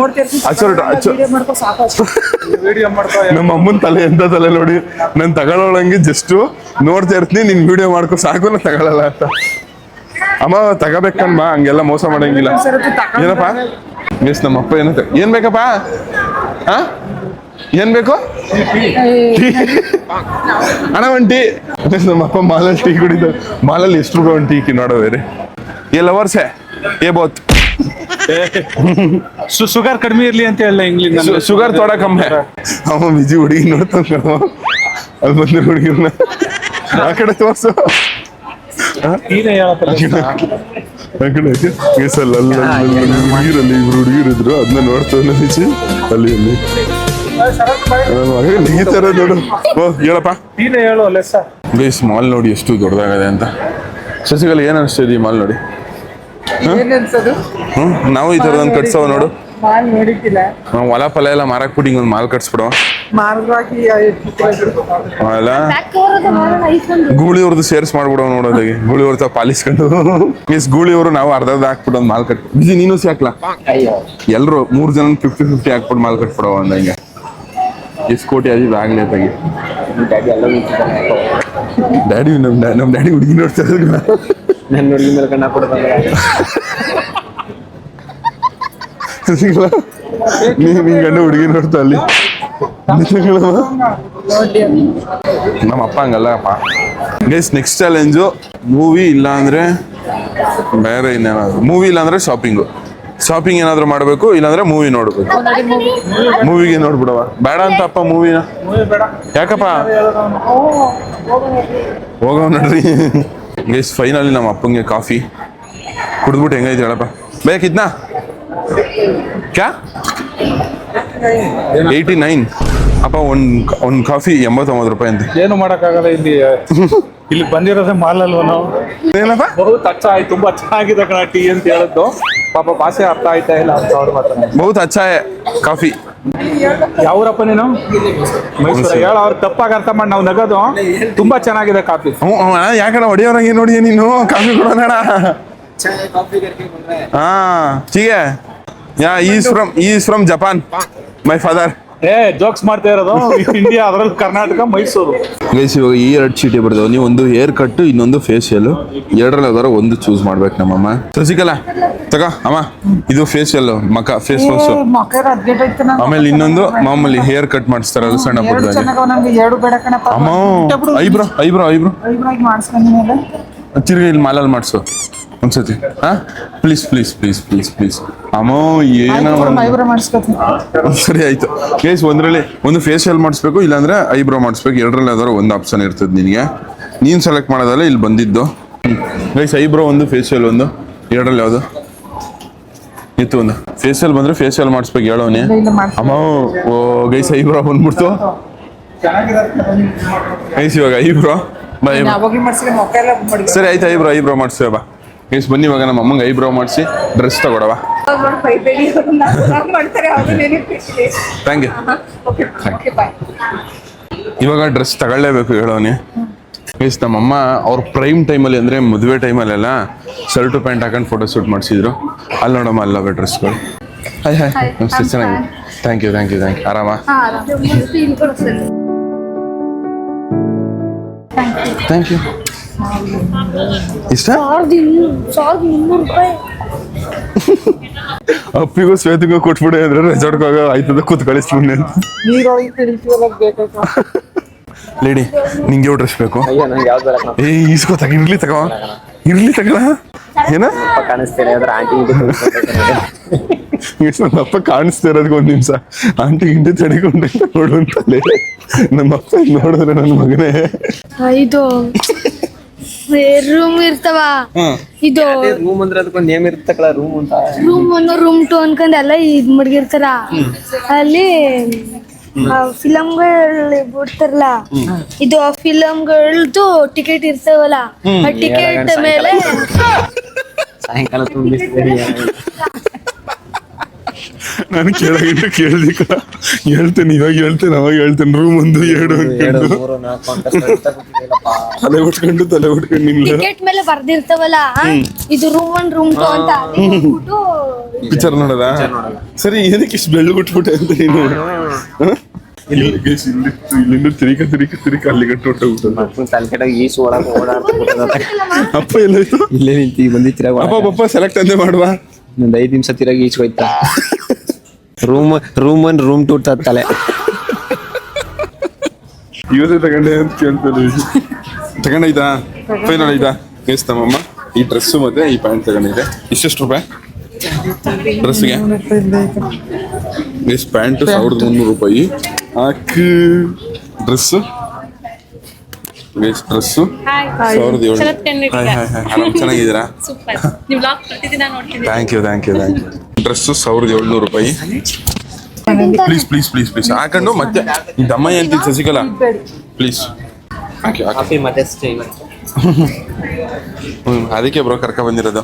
ನಮ್ಮ ಅಮ್ಮನ ತಲೆ ಎಂತ ತಲೆ ನೋಡಿ. ನಾನು ತಗೊಳ್ಳೋಳಂಗೆ ಜಸ್ಟ್ ನೋಡ್ತಾ ಇರ್ತೀನಿ. ನೀನ್ ವಿಡಿಯೋ ಮಾಡ್ಕೊ ಸಾಕು, ನಾ ತಗೊಳ್ಳಲ್ಲ ಅಂತ. ಅಮ್ಮ ತಗೋಬೇಕನ್ಮ, ಹಂಗೆಲ್ಲ ಮೋಸ ಮಾಡಂಗಿಲ್ಲ. ಏನಪ್ಪಾ ಮಿಸ್ ನಮ್ಮ ಅಪ್ಪ ಏನ್ ಬೇಕಪ್ಪ? ಏನ್ ಬೇಕು ಅಣ್ಣ? ಒಂದ್ ಟೀ. ನಮ್ಮ ಅಪ್ಪ ಮಾಲಲ್ಲಿ ಟೀ ಕುಡಿದ. ಮಾಲಲ್ಲಿ ಎಷ್ಟು ರೂಪಾಯಿ ಒಂದು ಟೀ ನೋಡೋದೇ? ಎಲ್ಲ ವರ್ಷ ಬೋತ್
ಶುಗರ್ ಕಡಿಮೆ ಇರ್ಲಿ ಅಂತ ಹೇಳ. ಇಂಗ್ಲಿಷ್
ಶುಗರ್ ತೊಡ ಕಮ್ಮಿ. ಅಮ್ಮ ಬಿಜಿ ಹುಡುಗಿ ನೋಡ್ತಾನ. ಅಲ್ಲಿ ಬಂದ್ರೆ ಹುಡುಗಿರ್ನ ಆ ಕಡೆ ತೋರ್ಸು. ಹುಡುಗಿರಲ್ಲಿ ಇಬ್ರು ಹುಡುಗಿರಿದ್ರು, ಅದನ್ನ ನೋಡ್ತಾ ಅಲ್ಲಿ ನಿಗಿತಾರ ನೋಡು. ಹೇಳಪ್ಪ. ಗೈಸ್ ಮಾಲ್ ನೋಡಿ ಎಷ್ಟು ದೊಡ್ಡದಾಗದೆ ಅಂತ. ಶಶಿಕಲ ಏನ್ ಅನಿಸ್ತಿದೆ ಈ ಮಾಲ್ ನೋಡಿ? ನಾವು ಈ ತರದೊಂದು ಕಟ್ಸವ ನೋಡು. ನಾವು ಹೊಲ ಫಲ ಎಲ್ಲ ಮಾರಕ್ ಬಿಟ್ಟು ಹಿಂಗೊಂದು ಮಾಲ್ ಕಟ್ಸ್ಬಿಡುವ. ಗೂಳಿಯವ್ರದ್ದು ಸೇರ್ಸ್ ಮಾಡ್ಬಿಡೋ ನೋಡೋದಾಗಿ. ಗೂಳಿಯವ್ರ ಪಾಲಿಸ್ಕೊಂಡು ಮೀನ್ಸ್ ಗೂಳಿಯವರು ನಾವು ಅರ್ಧ ಹಾಕ್ಬಿಟ್ಟು ಒಂದು ಮಾಲ್ ಕಟ್ ಬಿಸಿ. ನೀನು ಹಾಕ್ಲಾ? ಎಲ್ರು 3 ಜನ 50-50 ಹಾಕ್ಬಿಟ್ಟು ಮಾಲ್ ಕಟ್ಬಿಡವ ಅಂದ. ಹಿಂಗೆ ಎಷ್ಟು ಕೋಟಿ ಆದಿದ್ದು ಆಗ್ಲೇ ತಾಗಿ. ಡ್ಯಾಡಿ ನಮ್ ಡ್ಯಾಡಿ ಹುಡುಗಿ ನೋಡ್ತಾ ಇದ್ರು. ನನ್ನ ಹುಡುಗಿ ಮೇಲೆ ಕಣ್ಣ ನೀನ್ ಗಂಡ ಹುಡುಗಿ ನೋಡ್ತಾ ಅಲ್ಲಿ. ನಮ್ಮ ಅಪ್ಪ ಹಂಗಲ್ಲಪ್ಪ. ಗೈಸ್ ನೆಕ್ಸ್ಟ್ ಚಾಲೆಂಜು ಮೂವಿ ಇಲ್ಲ ಅಂದ್ರೆ ಬೇರೆ ಇನ್ನೇನಾದ್ರು. ಮೂವಿ ಇಲ್ಲ ಅಂದ್ರೆ ಶಾಪಿಂಗು. ಶಾಪಿಂಗ್ ಏನಾದ್ರು ಮಾಡಬೇಕು, ಇಲ್ಲಾಂದ್ರೆ ಮೂವಿ ನೋಡ್ಬೇಕು. ಮೂವಿಗೆ ನೋಡ್ಬಿಡವ. ಬೇಡ ಅಂತ ಅಪ್ಪ ಮೂವಿನ. ಯಾಕಪ್ಪ? ಹೋಗವ್ ನೋಡ್ರಿ ಗೈಸ್. ಫೈನಲಿ ನಮ್ಮ ಅಪ್ಪಂಗೆ ಕಾಫಿ ಕುಡಿದ್ಬಿಟ್ಟು ಹೆಂಗೈತೆ ಹೇಳಪ್ಪ. ಬೇಕಿದ್ನಾ ಕ್ಯಾ 89 ಅಪ್ಪ. ಒಂದ್ ಕಾಫಿ 89 ರೂಪಾಯಿ ಅಂತ.
ಏನು ಮಾಡಕ್ಕಾಗಲ್ಲ ಇಲ್ಲಿ ಬಂದಿರೋದೇ ಮಾಲ್ ಅಲ್ವಾ ನಾವು.
ಏನಪ್ಪ?
ಬಹುತ್ ಅಚ್ಚ ಆಯ್ತು, ತುಂಬಾ ಚೆನ್ನಾಗಿದೆ ಕಣ ಟೀ ಅಂತ ಹೇಳಿದ್ದು. ಪಾಪ ಭಾಷೆ ಅರ್ಥ ಆಯ್ತಾ ಇಲ್ಲ ಅಂತ ಅವ್ರು ಮಾತಾಡ.
ಬಹುತ್ ಅಚ್ಚಾ ಕಾಫಿ.
ಯಾವ್ರಪ್ಪ ನೀನು? ಮೈಸೂರು. ಹೇಳ ಅವ್ರು ತಪ್ಪಾಗಿ ಅರ್ಥ ಮಾಡಿ ನಾವು ನಗದು. ತುಂಬಾ ಚೆನ್ನಾಗಿದೆ ಕಾಫಿ.
ಯಾಕಣ ಹೊಡಿಯೋರಂಗೆ ನೋಡಿ ನೀನು ಕಾಫಿ ಕೊಡೋಣ. ಹಾ ठीक है. Is from Japan my father.
Jokes ಮಾಡ್ತಾ ಇರೋದು. ಇಂಡಿಯಾ, ಅದ್ರಲ್ಲಿ ಕರ್ನಾಟಕ, ಮೈಸೂರು.
ಗೈಸ್ ಇವಾಗ ಈ 2 ಚೀಟಿ ಬರ್ತಾವ. ನೀವು ಒಂದು ಹೇರ್ ಕಟ್, ಇನ್ನೊಂದು ಫೇಶಿಯಲ್. 2ರಲ್ಲಿ ಯಾವ್ದಾರ ಒಂದು ಚೂಸ್ ಮಾಡ್ಬೇಕು ನಮ್ಮಮ್ಮ. ಸಸಿಕಲಾ ತಗ ಅಮ್ಮ, ಇದು ಫೇಶಿಯಲ್ ಮಕ ಫೇಸ್ ವಾಶ್. ಆಮೇಲೆ ಇನ್ನೊಂದು ಮಾಮೂಲಿ ಹೇರ್ ಕಟ್ ಮಾಡಿಸ್ತಾರ, ಅದು ಸಣ್ಣ ಪುಟ್ಟದಾಗಿ. ಅಮ್ಮ ಐಬ್ರೋ ತಿರ್ಗಿ ಇಲ್ಲಿ ಮಾಲಲ್ಲಿ ಮಾಡಿಸು ಒಂದ್ಸತಿ. ಹಾ ಪ್ಲೀಸ್ ಅಮ್ಮ. ಏನೋ ಸರಿ ಆಯ್ತು ಗೈಸ್. ಒಂದು ಫೇಶಿಯಲ್ ಮಾಡಿಸ್ಬೇಕು, ಇಲ್ಲಾಂದ್ರೆ ಐಬ್ರೋ ಮಾಡಿಸ್ಬೇಕು. 2ರಲ್ಲಿ ಯಾವ್ದಾರು ಒಂದು ಆಪ್ಷನ್ ಇರ್ತದೆ ನಿನಗೆ. ನೀನು ಸೆಲೆಕ್ಟ್ ಮಾಡೋದಲ್ಲ ಇಲ್ಲಿ ಬಂದಿದ್ದು ಗೈಸ್. ಐಬ್ರೋ ಒಂದು, ಫೇಶಿಯಲ್ ಒಂದು. 2ರಲ್ಲಿ ಯಾವುದು ಇತ್ತು? ಒಂದು ಫೇಶಿಯಲ್ ಬಂದ್ರೆ ಫೇಶಿಯಲ್ ಮಾಡಿಸ್ಬೇಕು ಹೇಳೋನೆ ಅಮ್ಮ. ಓ ಗೈಸ್ ಐಬ್ರೋ ಬಂದ್ಬಿಡ್ತು ಗೈಸ್. ಇವಾಗ ಐಬ್ರೋ ಸರಿ ಆಯ್ತು. ಐಬ್ರೋ ಮಾಡಿಸ್ತೇವೆ ಬಾ ಗೈಸ್. ಬನ್ನಿ ಇವಾಗ ನಮ್ಮ ಅಮ್ಮಂಗೆ ಐಬ್ರೋ ಮಾಡಿಸಿ ಡ್ರೆಸ್ ತಗೊಡವಾ. Thank you. ಇವಾಗ ಡ್ರೆಸ್ ತಗೊಳ್ಳೇಬೇಕು ಹೇಳೋನೆ ಗೈಸ್. ನಮ್ಮಮ್ಮ ಅವ್ರ ಪ್ರೈಮ್ ಟೈಮಲ್ಲಿ ಅಂದರೆ ಮದುವೆ ಟೈಮಲ್ಲೆಲ್ಲ ಶರ್ಟು ಪ್ಯಾಂಟ್ ಹಾಕೊಂಡು ಫೋಟೋ ಶೂಟ್ ಮಾಡಿಸಿದ್ರು. ಅಲ್ಲಿ ನೋಡಮ್ಮ ಅಲ್ಲವೇ ಡ್ರೆಸ್ಗಳು. ಹಾಯ್ ನಮಸ್ತೆ. ಚೆನ್ನಾಗಿದೆ. Thank you. ಆರಾಮ? Thank you. ಇಷ್ಟ?
1300 ರೂಪಾಯಿ.
ಅಪ್ಪಿಗೂ ಶ್ವೇತಿಗೂ ಕೊಟ್ಬಿಡಿ ಅಂದ್ರೆ ರೆಸಾರ್ಟ್ಗೆ ಹೋಗೋ ಆಯ್ತದ ಕೂತ್ ಕಳಿಸ್ತೀನಿ ಅಂತ. ಲೇಡಿ ನಿಂಗೆ ಯಾವ ಡ್ರೆಸ್ ಬೇಕು? ಈಸ್ಕೋ ತಗ. ಇರ್ಲಿ ತಗೋ ಏನ ನಮ್ಮಪ್ಪ ಕಾಣಿಸ್ತಾ ಇರೋದಕ್ಕೆ 1 ನಿಮಿಷ ಆಂಟಿ ಗಿಂಟಿ ತಡಿಕೊಂಡು ನೋಡು ಅಂತಲೇ ನಮ್ಮಪ್ಪ ನೋಡಿದ್ರೆ ನನ್ನ ಮಗನೇ.
ಇದು ರೂಮ್ ಇರ್ತಾವ. ಇದು
ರೂಮ್ ಅಂದ್ರೆ ಅದಕ್ಕೊಂದು ನೇಮ್ ಇರ್ತಕ್ಕಲ್ಲ, ರೂಮ್ ಅಂತ.
ರೂಮ್ 1 ರೂಮ್ 2 ಅನ್ಕೊಂಡ್ ಎಲ್ಲ ಇದ್ ಮಡ್ಗಿರ್ತಾರ. ಅಲ್ಲಿ ಫಿಲಮ್ಗಳು ಬಿಡ್ತಾರಲ್ಲ, ಇದು ಆ ಫಿಲಮ್ಗಳದ್ದು ಟಿಕೆಟ್ ಇರ್ತಾವಲ್ಲ, ಆ ಟಿಕೆಟ್ ಮೇಲೆ
ಸಾಯಂಕಾಲ ತುಂಬಿಸ್ತೀರಿ.
ನಾನು ಕೇಳಾಗಿಟ್ಟು ಕೇಳ್ದಿಕ್ಕ ಹೇಳ್ತೇನೆ. ಇವಾಗ ಹೇಳ್ತೇನೆ, ಅವಾಗ ಹೇಳ್ತೇನೆ. ರೂಮ್ 1 2 ತಲೆ ಉಟ್ಕೊಂಡು ನಿಲ್ಲ
ಟಿಕೆಟ್ ಮೇಲೆ ಬರ್ದಿರ್ತಾವಲ್ಲ, ಇದು ರೂಮ್ 1 ರೂಮ್ 2 ಅಂತ.
ಪಿಕ್ಚರ್ ನೋಡೋದಾ? ಸರಿ, ಏನಕ್ಕೆ ಇಷ್ಟು ಬೆಳ್ಳು ಬಿಟ್ಬಿಟ್ಟೆ ಅಂತ ನೀನು? ಇಲ್ಲಿಂದ ತಿರಿಕ ಅಲ್ಲಿಗೆ ಅಪ್ಪ ಎಲ್ಲಾಯ್ತು?
ಇಲ್ಲೇ ನಿಂತಿ ಬಂದಿತ್ತಿರ
ಅಪ್ಪ ಸೆಲೆಕ್ಟ್ ಅಂತೆ ಮಾಡುವ.
ಒಂದು 5 ನಿಮಿಷ ತಿರಾಗಿ ಈಚೆ ಹೋಯ್ತಾ. ರೂಮ್ 1 ರೂಮ್ 2 ತಲೆ
ಇವತ್ತೇ ತಗೊಂಡೆ ಅಂತ ಕೇಳ್ತಾರೆ. ತಗೊಂಡೈತಾ? ಫೈನಲ್ ಆಯ್ತಾ? ಎಸ್ ನಮ್ಮಮ್ಮ ಈ ಡ್ರೆಸ್ಸು ಮತ್ತೆ ಈ ಪ್ಯಾಂಟ್ ತಗೊಂಡಿದೆ. ಎಷ್ಟು ರೂಪಾಯಿ ಡ್ರೆಸ್ಗೆ? ಎಸ್ ಪ್ಯಾಂಟು 1300 ರೂಪಾಯಿ. ಡ್ರೆಸ್ಸು 1700. ಆರಾಮ್ ಚೆನ್ನಾಗಿದ್ದೀರಾ? Thank you. ಡ್ರೆಸ್ಸು 1700 ರೂಪಾಯಿ. ಪ್ಲೀಸ್ ಹಾಕೊಂಡು ಮತ್ತೆ ದಮ್ಮಯ್ಯ ಅಂತ ಸಸಿಕಲ್ಲ ಪ್ಲೀಸ್. ಅದಕ್ಕೆ ಬ್ರೋ ಕರ್ಕ ಬಂದಿರೋದು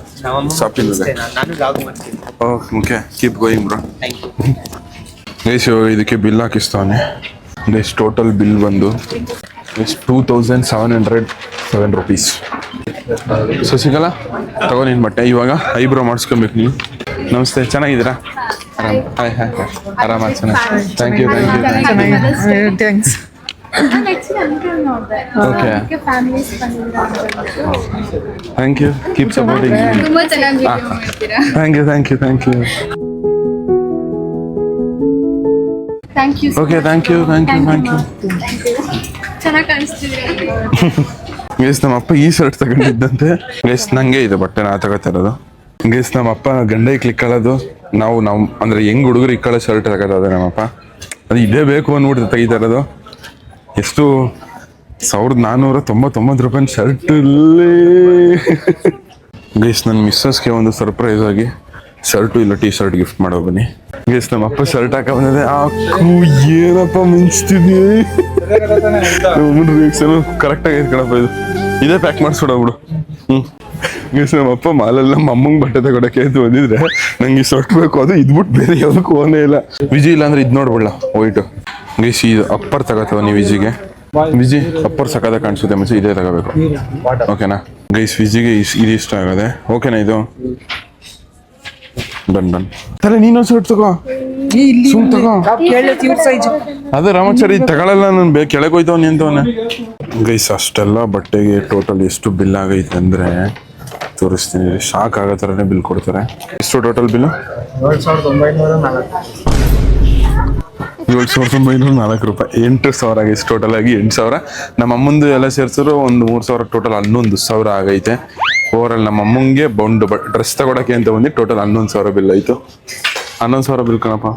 shopping. Okay keep going bro. ಇದಕ್ಕೆ ಬಿಲ್ ಹಾಕಿಸ್ತಾನೆ. ಟೋಟಲ್ ಬಿಲ್ ಬಂದು 2707 ರೂಪೀಸ್. ಸಸಿಕಲ ತಗೋ ನಿನ್ ಬಟ್ಟೆ. ಇವಾಗ ಐಬ್ರೋ ಮಾಡಿಸ್ಕೊಬೇಕು ನೀವು. ನಮಸ್ತೆ, ಚೆನ್ನಾಗಿದ್ದೀರಾ? ಹಾಯ್ ಆರಾಮ? ಚೆನ್ನಾಗಿ. Thank you. Okay thank you. Keep supporting. Thank you. Okay thank you.
ಚೆನ್ನಾಗಿ ಕಾಣಿಸ್ತಿದ್ದೀರಾ.
ಗೈಸ್ ನಮ್ಮ ಅಪ್ಪ ಈ ಶರ್ಟ್ ತಗೊಂಡಿದ್ದಂತೆ ಗೈಸ್. ನಂಗೆ ಇದೆ ಬಟ್ಟೆ ನಾ ತಗೋತಾ ಇರೋದು. ಗೈಸ್ ನಮ್ಮಪ್ಪ ಗಂಡ ಇಕ್ಲಿಕ್ಕಳೋದು ನಾವು ಅಂದ್ರೆ ಹೆಂಗ್ ಹುಡುಗರು ಇಕ್ಕಳೋ ಶರ್ಟ್ ತಗೋದ ನಮ್ಮಪ್ಪ ಅದು ಇದೇ ಬೇಕು ಅಂದ್ಬಿಟ್ಟು ತೆಗಿತಾ ಇರೋದು. ಎಷ್ಟು 1499 ರೂಪಾಯಿ ಶರ್ಟ್ ಇಲ್ಲೇ. ಗೈಸ್ ನನ್ನ ಮಿಸ್ಸಸ್ಗೆ ಒಂದು ಸರ್ಪ್ರೈಸ್ ಆಗಿ ಶರ್ಟು ಇಲ್ಲ ಟೀ ಶರ್ಟ್ ಗಿಫ್ಟ್ ಮಾಡೋ ಬನ್ನಿ. ಗೈಸ್ ನಮ್ಮ ಅಪ್ಪ ಶರ್ಟ್ ಹಾಕ ಬಂದಿದೆ. ಅಕ್ಕು ಏನಪ್ಪ ಮಿಂಚ್ತಿದ್ವಿ. ರಿಯಾಕ್ಷನ್ ಕರೆಕ್ಟ್ ಆಗೈತೆ ಕಣಪ್ಪ. ಇದೇ ಪ್ಯಾಕ್ ಮಾಡಿಸ್ಬಿಡೋಗ್ಬಿಡು. ಗೈಸ್ ನಮ್ಮ ಅಪ್ಪ ಮಾಲೆಲ್ಲ ನಮ್ಮ ಅಮ್ಮಂಗೆ ಬಟ್ಟೆ ತಗೊಳಕ್ಕೆ ಅಂತ ಬಂದಿದ್ರೆ ನಂಗೆ ಶರ್ಟ್ ಬೇಕು, ಅದು ಇದ್ಬಿಟ್ಟು ಬೇರೆ ಯಾವುದಕ್ಕೂ ಓನೇ ಇಲ್ಲ. ವಿಜಿ ಇಲ್ಲ ಅಂದ್ರೆ ಇದು ನೋಡ್ಬಿಡ್ಲ ವೈಟು. ಗೈಸ್ ಇದು ಅಪ್ಪರ್ ತಗೋತವ ನೀವು ವಿಜಿಗೆ. ವಿಜಿ ಅಪ್ಪರ್ ಸಕದ ಕಾಣಿಸುತ್ತೆ ಮುಂಚೆ ಇದೇ ತಗೋಬೇಕು, ಓಕೆನಾ? ಗೈಸ್ ವಿಜಿಗೆ ಇದು ಇಷ್ಟ ಆಗದೆ, ಓಕೆನಾ? ಇದು ಡನ್. ತಲೆ ನೀನು ಶರ್ಟ್ ತಗೋ, ಸುಮ್ ತಗೋ. ಅದೇ ರಾಮಾಚಾರಿ ತಗೊಳಲ್ಲ, ನಾನು ಕೆಳಗೆ ಹೋಯ್ತವನಿ ಅಂತವನೆ. ಗೈಸ್ ಅಷ್ಟೆಲ್ಲ ಬಟ್ಟೆಗೆ ಟೋಟಲ್ ಎಷ್ಟು ಬಿಲ್ ಆಗೈತೆ ಅಂದ್ರೆ ತೋರಿಸ್ತೀನಿ. ಶಾಕ್ ಆಗೋ ಥರನೇ ಬಿಲ್ ಕೊಡ್ತಾರೆ. ಎಷ್ಟು ಟೋಟಲ್ ಬಿಲ್? 7,904 ರೂಪಾಯಿ. 8,000 ಆಗೈತೆ ಟೋಟಲ್ ಆಗಿ. 8,000 ನಮ್ಮ ಅಮ್ಮಂದು ಎಲ್ಲ ಸೇರ್ಸಿದ್ರು ಒಂದು 3,000 ಟೋಟಲ್ 11,000 ಆಗೈತೆ. ಓವರಾಲ್ ನಮ್ಮ ಅಮ್ಮಂಗೆ ಬೌಂಡ್ ಡ್ರೆಸ್ ತಗೊಳಕ್ಕೆ ಅಂತ ಬಂದು ಟೋಟಲ್ 11,000 ಬಿಲ್ ಆಯ್ತು. 11,000 ಬಿಲ್ ಕಣಪ್ಪ.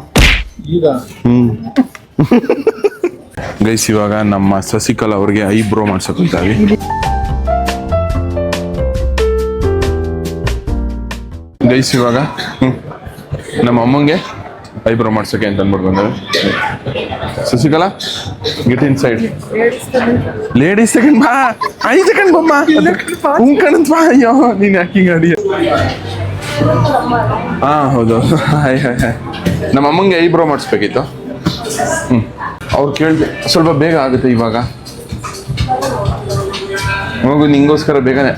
ಗೈಸ್ ಇವಾಗ ನಮ್ಮ ಸಸಿಕಲಾ ಅವ್ರಿಗೆ ಐಬ್ರೋ ಮಾಡ್ಸಕ್ಕಿದ್ದಾವೆ. ಗೈಸ್ ಇವಾಗ ನಮ್ಮ ಅಮ್ಮಂಗೆ ಐಬ್ರೋ ಮಾಡ್ಸಕ್ಕೆ ಅಂತ ಅಂದ್ಬಿಟ್ಟು ಬಂದವೆ. Sasikala get in side. Ladies second ಬಾ, 5 ಸೆಕೆಂಡ್ ಬಮ್ಮ. ಕಣಂತ ಬಾ. ಅಯ್ಯೋ ನೀನ್ ಯಾಕಿಂಗ್ ಅಡಿ. ಹೌದು. ಹಾಯ್. ನಮ್ಮ ಅಮ್ಮಂಗೆ ಐಬ್ರೋ ಮಾಡಿಸ್ಬೇಕಿತ್ತು. ಅವ್ರು ಕೇಳಿದೆ ಸ್ವಲ್ಪ ಬೇಗ ಆಗುತ್ತೆ ಇವಾಗ. ಹೋಗು ನಿಂಗೋಸ್ಕರ ಬೇಗನೆ.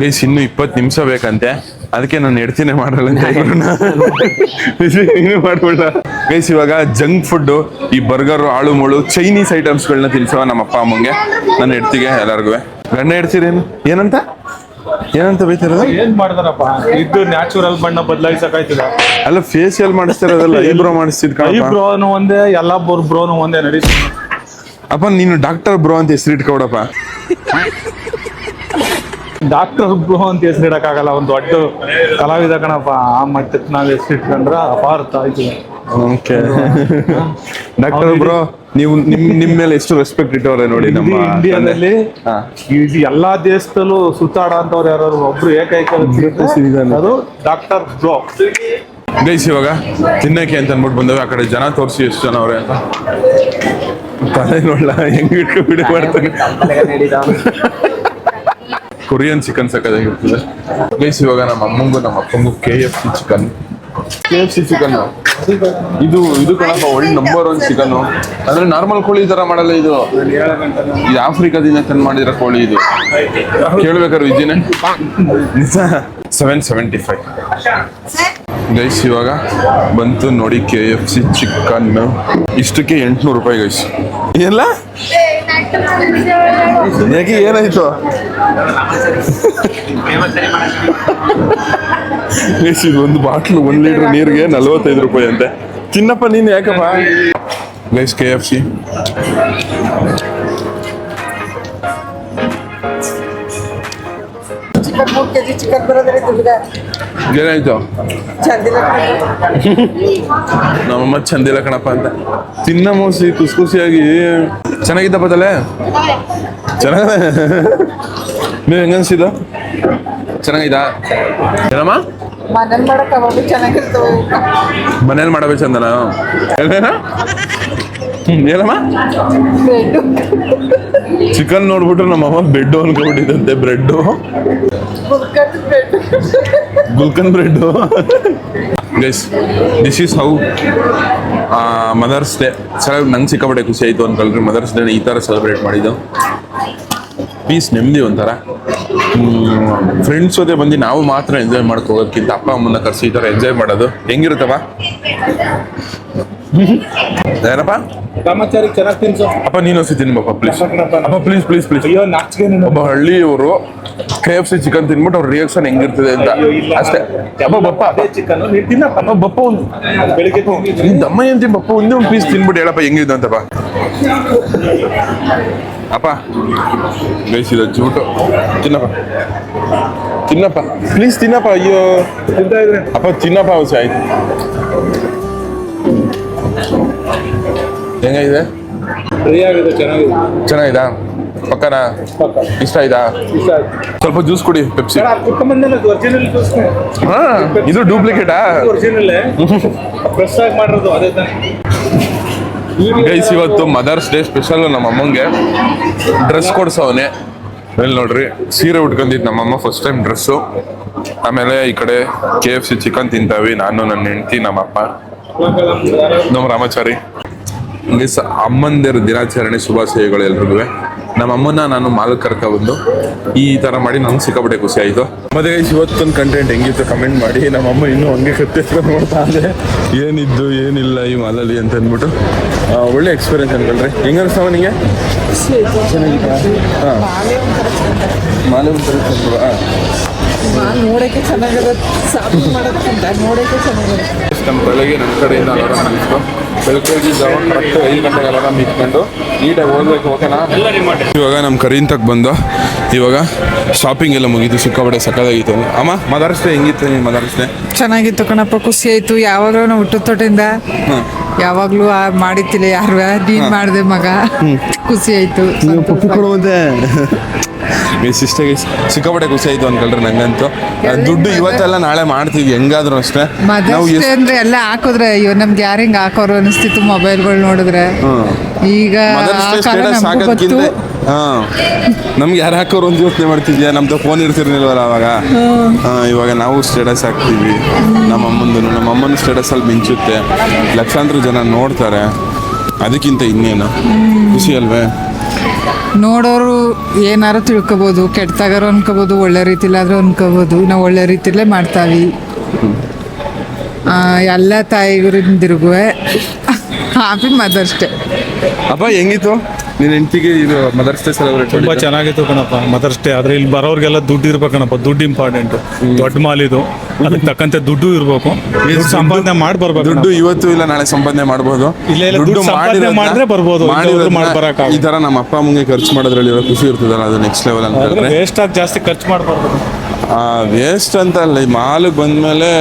ಗೈಸ್ ಇನ್ನು 20 ನಿಮಿಷ ಬೇಕಂತೆ, ಅದಕ್ಕೆ ನಾನು ಎಡ್ತೀನಿ ಮಾಡಲ್ಲ ಮಾಡ್ಬಿಡ. ಗೈಸ್ ಇವಾಗ ಜಂಕ್ ಫುಡ್, ಈ ಬರ್ಗರ್, ಆಳು ಮುಳು ಚೈನೀಸ್ ಐಟಮ್ಸ್ಗಳನ್ನ ತಿನ್ಸವ ನಮ್ಮ ಅಪ್ಪ ಅಮ್ಮಂಗೆ, ನನ್ನ ಹೆಡ್ತಿಗೆ ಎಲ್ಲರಿಗೂ. ಗಂಡ ಹೆಡ್ತೀರೇನು ಏನಂತ ಬೈತಿರೋದು?
ಏನ್ ಮಾಡ್ತಾರಪ್ಪ, ಇದು ನ್ಯಾಚುರಲ್ ಬಣ್ಣ ಬದಲಾಯಿಸಕಾಯ್ತದ.
ಅಲ್ಲ ಫೇಶಿಯಲ್ ಮಾಡಿಸ್ತಿರೋದಲ್ಲ, ಐಬ್ರೋ ಮಾಡಿಸ್ತಿದ್.
ಐಬ್ರೋನು ಒಂದೇ, ಎಲ್ಲ ಬ್ರೋನು ಒಂದೇ ನಡೀತ.
ಅಪ್ಪ ನೀನು ಡಾಕ್ಟರ್ ಬ್ರೋ ಅಂತ ಹೆಸರಿಟ್ಕೊಡಪ್ಪ.
ಡಾಕ್ಟರ್ ಬ್ರೋ ಅಂತ ಹೆಸರಿಡಕ್ಕಾಗಲ್ಲ, ಒಂದು ದೊಡ್ಡ ಕಲಾವಿದ ಕಣಪ್ಪ. ಆ ಮಟ್ಟಕ್ಕೆ ನಾವ್ ಹೆಸರಿಟ್ಕೊಂಡ್ರ ಅಪಾರ್ಥ ಆಯ್ತು.
ಓಕೆ ಡಾಕ್ಟರ್ ಬ್ರೋ, ನೀವು ನಿಮ್ ಮೇಲೆ ಎಷ್ಟು ರೆಸ್ಪೆಕ್ಟ್ ಇಟ್ಟವ್ರೆ ನೋಡಿ ನಮ್ಮ
ಇಂಡಿಯಾದಲ್ಲಿ. ಇದು ಎಲ್ಲಾ ದೇಶದಲ್ಲೂ ಸುತ್ತಾಡ ಅಂತವ್ರು ಯಾರು ಒಬ್ರು ಏಕೈಕ ಅದು ಡಾಕ್ಟರ್ ಬ್ರೋ.
ಗೈಸ್ ಇವಾಗ ತಿನ್ನಕ್ಕೆ ಅಂತ ಅನ್ಬಿಟ್ಟು ಬಂದವೆ. ಆ ಕಡೆ ಜನ ತೋರಿಸಿ ಎಷ್ಟು ಜನ ಅವ್ರೆ ಅಂತ. ತಲೆ ನೋಡ್ಲಾ ಹೆಂಗ್ ಇಟ್ಕೊಂಡು ವಿಡಿಯೋ ಮಾಡ್ತಾನೆ. Korean chicken ಸಕ್ಕದಾಗಿರ್ತದೆ. ಗೈಸ್ ಇವಾಗ ನಮ್ಮ ಅಮ್ಮಂಗೂ ನಮ್ಮ ಅಪ್ಪಂಗೂ KFC ಚಿಕನ್. ಇದು ಕಣಪ್ಪ ಒಳ್ಳೆ ನಂಬರ್ 1 ಚಿಕನ್. ಅಂದ್ರೆ ನಾರ್ಮಲ್ ಕೋಳಿ ತರ ಮಾಡಲ್ಲ ಇದು ಆಫ್ರಿಕಾದಿಂದ ತಂದು ಮಾಡಿರೋ ಕೋಳಿ ಇದು. ಕೇಳ್ಬೇಕಾದ್ರೆ ವಿಜಿನೇ 775. ಗೈಸ್ ಇವಾಗ ಬಂತು ನೋಡಿ KFC ಚಿಕನ್. ಇಷ್ಟಕ್ಕೆ 800 ರೂಪಾಯಿ ಗೈಸ್. ಎಲ್ಲ ಯಾಕೆ ಏನಾಯ್ತು? ಇದು ಒಂದು ಬಾಟ್ಲು 1 ಲೀಟರ್ ನೀರಿಗೆ 45 ರೂಪಾಯಿ ಅಂತೆ. ಚಿನ್ನಪ್ಪ ನೀನು ಯಾಕಪ್ಪ? ಗೈಸ್ KFC ಏನಾಯ್ತು? ನಮ್ಮಮ್ಮ ಚಂದಿಲ್ಲ ಕಣಪ್ಪ ಅಂತ. ತಿನ್ನ ಮೋಸಿ ಖುಷಿಯಾಗಿ. ಚೆನ್ನಾಗಿದ್ದಪ್ಪ ತಲೆ? ಚೆನ್ನಾಗದೆ. ನೀವು ಹೆಂಗನ್ಸಿದ? ಚೆನ್ನಾಗಿದ್ದ? ಏನಮ್ಮ ಮನೇಲಿ ಮಾಡಬೇಕು ಚಂದನ? ಏನಮ್ಮ ಚಿಕನ್ ನೋಡ್ಬಿಟ್ರೆ ನಮ್ಮಮ್ಮ ಬೆಡ್ ಅನ್ಕೊಂಡ್ಬಿಟ್ಟಿದಂತೆ. ಬ್ರೆಡ್ಡು ಗುಲ್ಕನ್ bread. Guys this is how mother's day. ಚೆನ್ನಾಗಿ ನಂಗೆ ಸಿಕ್ಕಾಪಟ್ಟೆ ಖುಷಿ ಆಯಿತು ಅನ್ಕೊಳ್ರಿ. ಮದರ್ಸ್ ಡೇನ ಈ ಥರ ಸೆಲೆಬ್ರೇಟ್ ಮಾಡಿದ್ದು ಪೀಸ್, ನೆಮ್ಮದಿ ಒಂಥರ. ಫ್ರೆಂಡ್ಸ್ ಜೊತೆ ಬಂದು ನಾವು ಮಾತ್ರ ಎಂಜಾಯ್ ಮಾಡ್ಕೋಗೋದಕ್ಕಿಂತ ಅಪ್ಪ ಅಮ್ಮನ ಕರ್ಸಿ ಈ ಥರ ಎಂಜಾಯ್ ಮಾಡೋದು ಹೆಂಗಿರುತ್ತಪ್ಪ? ಏನಪ್ಪ
ರಾಮಾಚಾರಿ ಚೆನ್ನಾಗಿ ತಿನ್ಸು.
ಅಪ್ಪ ನೀನು ಹೊಸಿ ತಿನ್ಬಪ್ಪ ಪ್ಲೀಸ್. ಅಪ್ಪ ಪ್ಲೀಸ್.
ಅಯ್ಯೋ ನಾಚಿಕೆ.
ಒಬ್ಬ ಹಳ್ಳಿಯವರು KFC ಚಿಕನ್ ತಿನ್ಬಿಟ್ಟು ಅವ್ರ ರಿಯಾಕ್ಷನ್ ಹೆಂಗಿರ್ತದೆ ಅಂತ ಅಷ್ಟೇ. ಅಪ್ಪ ಬಪ್ಪ
ಚಿಕನ್ ತಿನ್ನಪ್ಪ.
ಬಪ್ಪ ಒಂದು
ಬೆಳಿಗ್ಗೆ
ದಮ್ಮ ಏನ್ ಬಪ್ಪ ಒಂದೇ ಒಂದು ಪೀಸ್ ತಿನ್ಬಿಟ್ಟು ಹೇಳಪ್ಪ ಹೆಂಗಿದ್ದು ಅಂತಪ್ಪ. ಅಪ್ಪ ಗೈಸಿದ ಜೂಟು ತಿನ್ನಪ್ಪ. ತಿನ್ನಪ್ಪ ಪ್ಲೀಸ್ ತಿನ್ನಪ್ಪ. ಅಯ್ಯೋ ಅಪ್ಪ ತಿನ್ನಪ್ಪ ಹುಸಿ ಆಯ್ತು. ಹೆಂಗಿದೆ? ಚೆನ್ನಾಗಿದಾ? ಪಕ್ಕನಾ? ಇಷ್ಟ ಆಯ್ತಾ? ಸ್ವಲ್ಪ ಜ್ಯೂಸ್ ಕುಡಿ, ಪೆಪ್ಸಿ. ಹಾ, ಇದು ಡೂಪ್ಲಿಕೇಟಾ? ಗೈಸ್, ಇವತ್ತು ಮದರ್ಸ್ ಡೇ ಸ್ಪೆಷಲ್. ನಮ್ಮ ಅಮ್ಮಂಗೆ ಡ್ರೆಸ್ ಕೊಡ್ಸವನೆ. ಇಲ್ಲಿ ನೋಡ್ರಿ, ಸೀರೆ ಉಟ್ಕೊಂಡಿದ್ದು ನಮ್ಮಮ್ಮ ಫಸ್ಟ್ ಟೈಮ್ ಡ್ರೆಸ್ಸು. ಆಮೇಲೆ ಈ ಕಡೆ KFC ಚಿಕನ್ ತಿಂತಾವಿ, ನಾನು, ನನ್ನ ಹೆಂಡತಿ, ನಮ್ಮಪ್ಪ, ನಮ್ಮ ರಾಮಾಚಾರಿ. ಗೈಸ್, ಅಮ್ಮಂದಿರ ದಿನಾಚರಣೆ ಶುಭಾಶಯಗಳು ಎಲ್ರಿಗೂ. ನಮ್ಮ ಅಮ್ಮನ ನಾನು ಮಾಲಕ್ಕೆ ಕರ್ಕೊಬಂದು ಈ ತರ ಮಾಡಿ ನಂಗೆ ಸಿಕ್ಕಾಪಟ್ಟೆ ಖುಷಿ ಆಯ್ತು. ಮತ್ತೆ ಗೈಸ್, ಇವತ್ತೊಂದು ಕಂಟೆಂಟ್ ಹೆಂಗಿತ್ತು ಕಮೆಂಟ್ ಮಾಡಿ. ನಮ್ಮಮ್ಮ ಇನ್ನೂ ಹಂಗೆ ಕತ್ತೆಸ್ಕೊಂಡು ನೋಡ್ತಾ ಇದೆ, ಏನಿದ್ದು ಏನಿಲ್ಲ ಈ ಮಾಲಲ್ಲಿ ಅಂತ ಅಂದ್ಬಿಟ್ಟು. ಒಳ್ಳೆ ಎಕ್ಸ್ಪೀರಿಯನ್ಸ್ ಅನ್ಕೊಳ್ರಿ. ಹೆಂಗ ಅನಿಸ್ತಾವ ನಿಂಗೆ? ಹಾಂ, ಮಾಲೆ
ನೋಡಕ್ಕೆ ಚೆನ್ನಾಗಿರುತ್ತೆ, ಶಾಪಿಂಗ್ ಮಾಡೋದಕ್ಕಿಂತ ನೋಡಕ್ಕೆ ಚೆನ್ನಾಗಿರುತ್ತೆ.
ನಮ್ಮ ಬೆಳಗ್ಗೆ ನನ್ನ ಕಡೆಯಿಂದ ಅಲಾರಾಮ್ ಇತ್ತು. ಬೆಳಗ್ಗೆ ಜಾವ ಕರೆಕ್ಟ್ 5 ಗಂಟೆಗೆ ಅಲಾರಾಮ್ ಇಟ್ಕೊಂಡು ನೀಟಾಗಿ ಓದಬೇಕು. ಓಕೆನಾ? ಇವಾಗ ನಮ್ಮ ಕರೀಂತಕ್ಕೆ ಬಂದು ಇವಾಗ ಶಾಪಿಂಗ್ ಎಲ್ಲ ಮುಗೀತು. ಸಿಕ್ಕಾಪಟ್ಟೆ ಸಕ್ಕದಾಗಿತ್ತು. ಅಮ್ಮ, ಮದರ್ಸ್ ಡೇ ಹೆಂಗಿತ್ತು? ನಿಮ್ಮ ಮದರ್ಸ್ ಡೇ
ಚೆನ್ನಾಗಿತ್ತು ಕಣಪ್ಪ, ಖುಷಿ ಆಯ್ತು. ಯಾವಾಗಲೂ ನಾವು ಹುಟ್ಟು ತೊಟ್ಟಿಂದ ಯಾವಾಗ್ಲೂ ಮಾಡಿತ್ತಿಲ್ಲ ಯಾರು, ನೀನ್ ಮಾಡಿದೆ ಮಗ, ಖುಷಿ ಆಯ್ತು.
ಸಿಸ್ಟರ್ಗೆ ಸಿಕ್ಕಾಪಟ್ಟೆ ಖುಷಿ ಆಯ್ತು ಅನ್ಕೊಳ್ರಿ. ನಂಗಂತೂ ದುಡ್ಡು ಇವತ್ತೆಲ್ಲ ನಾಳೆ ಮಾಡ್ತೀವಿ ಹೆಂಗಾದ್ರೂ ಅಷ್ಟೇ. ನಾವು
ಅಂದ್ರೆ ಎಲ್ಲ ಹಾಕಿದ್ರೆ ಅಯ್ಯೋ ನಮ್ಗೆ ಯಾರು ಹಿಂಗೆ ಹಾಕೋರು ಅನಿಸ್ತಿತ್ತು ಮೊಬೈಲ್ಗಳು ನೋಡಿದ್ರೆ. ಈಗ
ಸ್ಟೇಟಸ್ ಹಾಕೋದ್ಕಿಂತ ನಮ್ಗೆ ಯಾರು ಹಾಕೋರು ಅಂತ ಯೋಚನೆ ಮಾಡ್ತಿದ್ಯಾ? ನಮ್ದು ಫೋನ್ ಇರ್ತಿರ್ಲಿಲ್ವಲ್ಲ ಅವಾಗ. ಇವಾಗ ನಾವು ಸ್ಟೇಟಸ್ ಹಾಕ್ತೀವಿ. ನಮ್ಮಮ್ಮನ ಸ್ಟೇಟಸ್ ಅಲ್ಲಿ ಮಿಂಚುತ್ತೆ, ಲಕ್ಷಾಂತರ ಜನ ನೋಡ್ತಾರೆ. ಅದಕ್ಕಿಂತ ಇನ್ನೇನು ಖುಷಿ ಅಲ್ವೇ?
ನೋಡೋರು ಏನಾರು ತಿಳ್ಕೊಬೋದು, ಕೆಟ್ಟದಾಗಾರು ಅನ್ಕೋಬೋದು, ಒಳ್ಳೆ ರೀತಿಲಾದ್ರೂ ಅನ್ಕೋಬೋದು. ನಾವು ಒಳ್ಳೆ ರೀತಿಲೇ ಮಾಡ್ತಾವಿ. ಎಲ್ಲ ತಾಯಿಗರಿಂದಿರುಗೂ ಹ್ಯಾಪಿ ಮದರ್ಸ್ ಡೇ.
ಅಪ್ಪ, ಹೆಂಗಿತ್ತು ನಿನ್ನ ಹೆಂಡತಿಗೆ ಇದು ಮದರ್ಸ್ ಡೇ ಸೆಲೆಬ್ರೇಟ್?
ತುಂಬಾ ಚೆನ್ನಾಗಿತ್ತು ಕಣಪ್ಪ ಮದರ್ಸ್ ಡೇ. ಆದ್ರೆ ಇಲ್ಲಿ ಬರೋರ್ಗೆಲ್ಲ ದುಡ್ಡು ಇರ್ಬೇಕಣಪ್ಪ, ದುಡ್ಡು ಇಂಪಾರ್ಟೆಂಟ್. ದೊಡ್ಡ ಮಾಲ್ ಇದು, ಅದಕ್ಕೆ ತಕ್ಕಂತೆ ದುಡ್ಡು ಇರ್ಬೇಕು. ಸಂಪಾದನೆ ಮಾಡಿ ಬರ್ಬೇಕು.
ದುಡ್ಡು ಇವತ್ತು ಇಲ್ಲ ನಾಳೆ ಸಂಪಾದನೆ ಮಾಡ್ಬೋದು.
ದುಡ್ಡು ಮಾಡಿದ್ರೆ ಬರ್ಬೋದು.
ಈ ತರ ನಮ್ಮ ಅಪ್ಪ ಅಮ್ಮಂಗೆ ಖರ್ಚು ಮಾಡೋದ್ರಲ್ಲಿ ಖುಷಿ ಇರ್ತದಲ್ಲ, ಅದು ನೆಕ್ಸ್ಟ್ ಲೆವೆಲ್ ಅಂತ.
ವೇಸ್ಟ್ ಆಗಿ ಜಾಸ್ತಿ ಖರ್ಚು ಮಾಡ್ಬಾರ್ದು.
ವೇಸ್ಟ್ ಅಂತ ಅಲ್ಲ, ಮಾಲಿಗೆ ಬಂದ್ಮೇಲೆ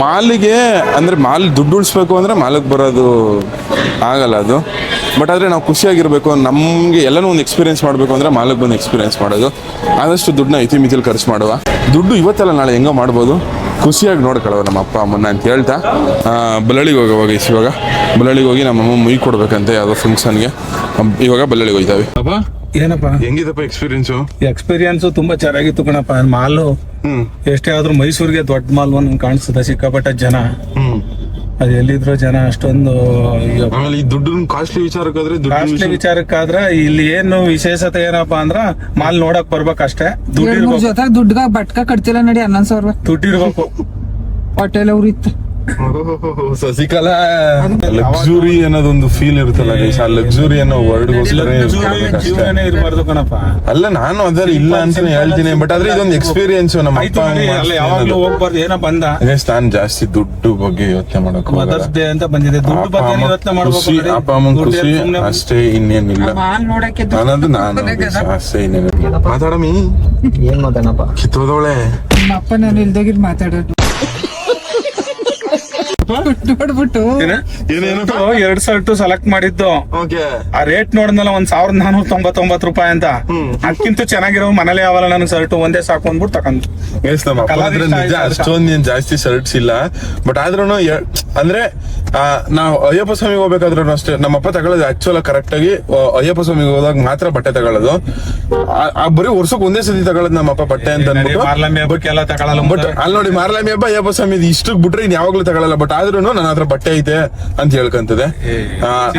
ಮಾಲಿಗೆ ಅಂದ್ರೆ ಮಾಲ್ ದುಡ್ಡು ಉಳಿಸ್ಬೇಕು ಅಂದ್ರೆ ಮಾಲಿಗೆ ಬರೋದು ಆಗಲ್ಲ ಅದು. ಬಟ್ ಆದರೆ ನಾವು ಖುಷಿಯಾಗಿರ್ಬೇಕು, ನಮಗೆ ಎಲ್ಲನೂ ಒಂದು ಎಕ್ಸ್ಪೀರಿಯನ್ಸ್ ಮಾಡಬೇಕು ಅಂದರೆ ಮಾಲಿಗೆ ಬಂದು ಎಕ್ಸ್ಪೀರಿಯನ್ಸ್ ಮಾಡೋದು. ಆದಷ್ಟು ದುಡ್ಡನ್ನ ಇತಿಮಿತಿಲಿ ಖರ್ಚು ಮಾಡುವ. ದುಡ್ಡು ಇವತ್ತೆಲ್ಲ ನಾಳೆ ಹೆಂಗೋ ಮಾಡ್ಬೋದು, ಖುಷಿಯಾಗಿ ನೋಡ್ಕೊಳ್ಳೋ ನಮ್ಮ ಅಪ್ಪ ಅಮ್ಮನ್ನ ಅಂತ ಹೇಳ್ತಾ ಬಳ್ಳಾಳಿಗೆ ಹೋಗುವಾಗ ಇವಾಗ ಬಳ್ಳಾಳಿಗೆ ಹೋಗಿ ನಮ್ಮಮ್ಮ ಮುಯಿ ಕೊಡ್ಬೇಕಂತೆ ಯಾವುದೋ ಫಂಕ್ಷನ್ಗೆ. ಇವಾಗ ಬಳ್ಳಾಳಿಗೆ ಹೋಗ್ತಾವೆ. ಅಪ್ಪ,
ಏನಪ್ಪ
ಹೆಂಗಿದಪ್ಪ
ಎಕ್ಸ್ಪೀರಿಯನ್ಸ್? ತುಂಬಾ ಚೆನ್ನಾಗಿತ್ತು ಕಣಪ್ಪ. ಮಾಲು ಎಷ್ಟೇ ಆದ್ರೂ ಮೈಸೂರಿಗೆ ದೊಡ್ಡ ಮಾಲ್ ಒಂದು ಕಾಣಿಸ್ತದೆ. ಸಿಕ್ಕಾಪಟ್ಟ ಜನ, ಅದು ಎಲ್ಲಿದ್ರು ಜನ ಅಷ್ಟೊಂದು.
ಆಮೇಲೆ ಈ ದುಡ್ಡು ಕಾಸ್ಟ್ಲಿ
ವಿಚಾರಕ್ಕಾದ್ರೆ ಇಲ್ಲಿ ಏನು ವಿಶೇಷತೆ ಏನಪ್ಪಾ ಅಂದ್ರ ಮಾಲ್ ನೋಡಕ್ ಬರ್ಬೇಕಷ್ಟೇ.
ದುಡ್ಡು ಬಟ್ಕ ಕಟ್ತಿಲ್ಲ ನಡಿ 11,000
ದುಡ್ಡು ಇರ್ಬೇಕು.
ಹೋಟೆಲ್ ಅವ್ರು ಇತ್ತು.
ಸಸಿಕಲಾ ಲಕ್ಸುರಿ ಅನ್ನೋದೊಂದು ಫೀಲ್ ಇರುತ್ತಲ್ಲ, ಆ ಲಕ್ಸುರಿ ಅನ್ನೋ ವರ್ಡ್ಗೋಸ್ಕರ
ಇರಬಾರ್ದು ಕಣಪ್ಪ.
ಅಲ್ಲ, ನಾನು ಅದ್ರ ಇಲ್ಲ ಅಂತಾನೆ ಹೇಳ್ತೀನಿ. ಬಟ್ ಆದ್ರೆ ಇದೊಂದು ಎಕ್ಸ್ಪೀರಿಯನ್ಸ್ ನಮ್ಮ
ಯಾವಾಗ್ಲೂ ಹೋಗ್ಬಾರ್ದು. ಏನೋ ಬಂದ
ನಾನು ಜಾಸ್ತಿ ದುಡ್ಡು ಬಗ್ಗೆ ಯೋಚನೆ ಮಾಡಕ್
ಮದರ್ಸ್ ಡೇ ಅಂತ ಬಂದಿದೆ. ದುಡ್ಡು ಬಗ್ಗೆ ಯೋಚನೆ ಮಾಡ್ಬೇಕು.
ಅಪ್ಪ ಅಮ್ಮನ್ ಖುಷಿ ಅಷ್ಟೇ, ಇನ್ನೇನಿಲ್ಲ ಅನ್ನೋದು. ನಾನು ಅಷ್ಟೇ, ಇನ್ನೇನಿಲ್ಲ. ಮಾತಾಡಮಿ
ಏನ್ ಮಾತಾಡಪ್ಪ,
ಕಿತ್ತೋದವಳೆ
ನಮ್ಮ ಅಪ್ಪ ನಾನು ಇಲ್ದೋಗಿದ್ ಮಾತಾಡೋದು ನೋಡ್ಬಿಟ್ಟು.
ಏನೇನು 2 ಶರ್ಟ್ ಸೆಲೆಕ್ಟ್ ಮಾಡಿದ್ದು. ಆ ರೇಟ್ ನೋಡಿದ್ನಲ್ಲ, 1,499 ರೂಪಾಯಿ ಅಂತ. ಅದಕ್ಕಿಂತ ಚೆನ್ನಾಗಿರೋ ಮನೇಲಿ ಯಾವಲ್ಲ ನನಗೆ ಶರ್ಟ್ ಒಂದೇ ಸಾಕು ಅಂದ್ಬಿಟ್ಟು ತಕೊಂಡ್.
ನಿಜ ಅಷ್ಟೊಂದು ಏನ್ ಜಾಸ್ತಿ ಶರ್ಟ್ಸ್ ಇಲ್ಲ. ಬಟ್ ಆದ್ರೂ ಅಂದ್ರೆ ನಾವು ಅಯ್ಯಪ್ಪ ಸ್ವಾಮಿಗೆ ಹೋಗ್ಬೇಕಾದ್ರೂ ಅಷ್ಟೇ ನಮ್ಮಪ್ಪ ತಗೊಳ್ಳೋದು ಆಕ್ಚುಲ್ ಕರೆಕ್ಟ್ ಆಗಿ ಅಯ್ಯಪ್ಪ ಸ್ವಾಮಿಗೆ ಹೋದಾಗ ಮಾತ್ರ ಬಟ್ಟೆ ತಗೊಳ್ಳೋದು. ಬರೀ ವರ್ಷಕ್ಕೆ ಒಂದೇ ಸತಿ ತಗೊಳ್ಳೋದು ನಮ್ಮಪ್ಪ ಬಟ್ಟೆ ಅಂತ ಅಂದ್ಬಿಟ್ಟು. ಬಟ್ ಅಲ್ಲಿ ನೋಡಿ, ಮಾರ್ಲಾಮಿ ಹಬ್ಬ ಅಯ್ಯಪ್ಪ ಸ್ವಾಮಿ ಇಷ್ಟಕ್ಕೆ ಬಿಟ್ರೆ ಇನ್ ಯಾವಾಗ್ಲೂ ತಗೊಳ್ಳಲ್ಲ. ಬಟ್ ಆದ್ರೂ ನನ್ನ ಹತ್ರ ಬಟ್ಟೆ ಐತೆ ಅಂತ ಹೇಳ್ಕಂತದೆ.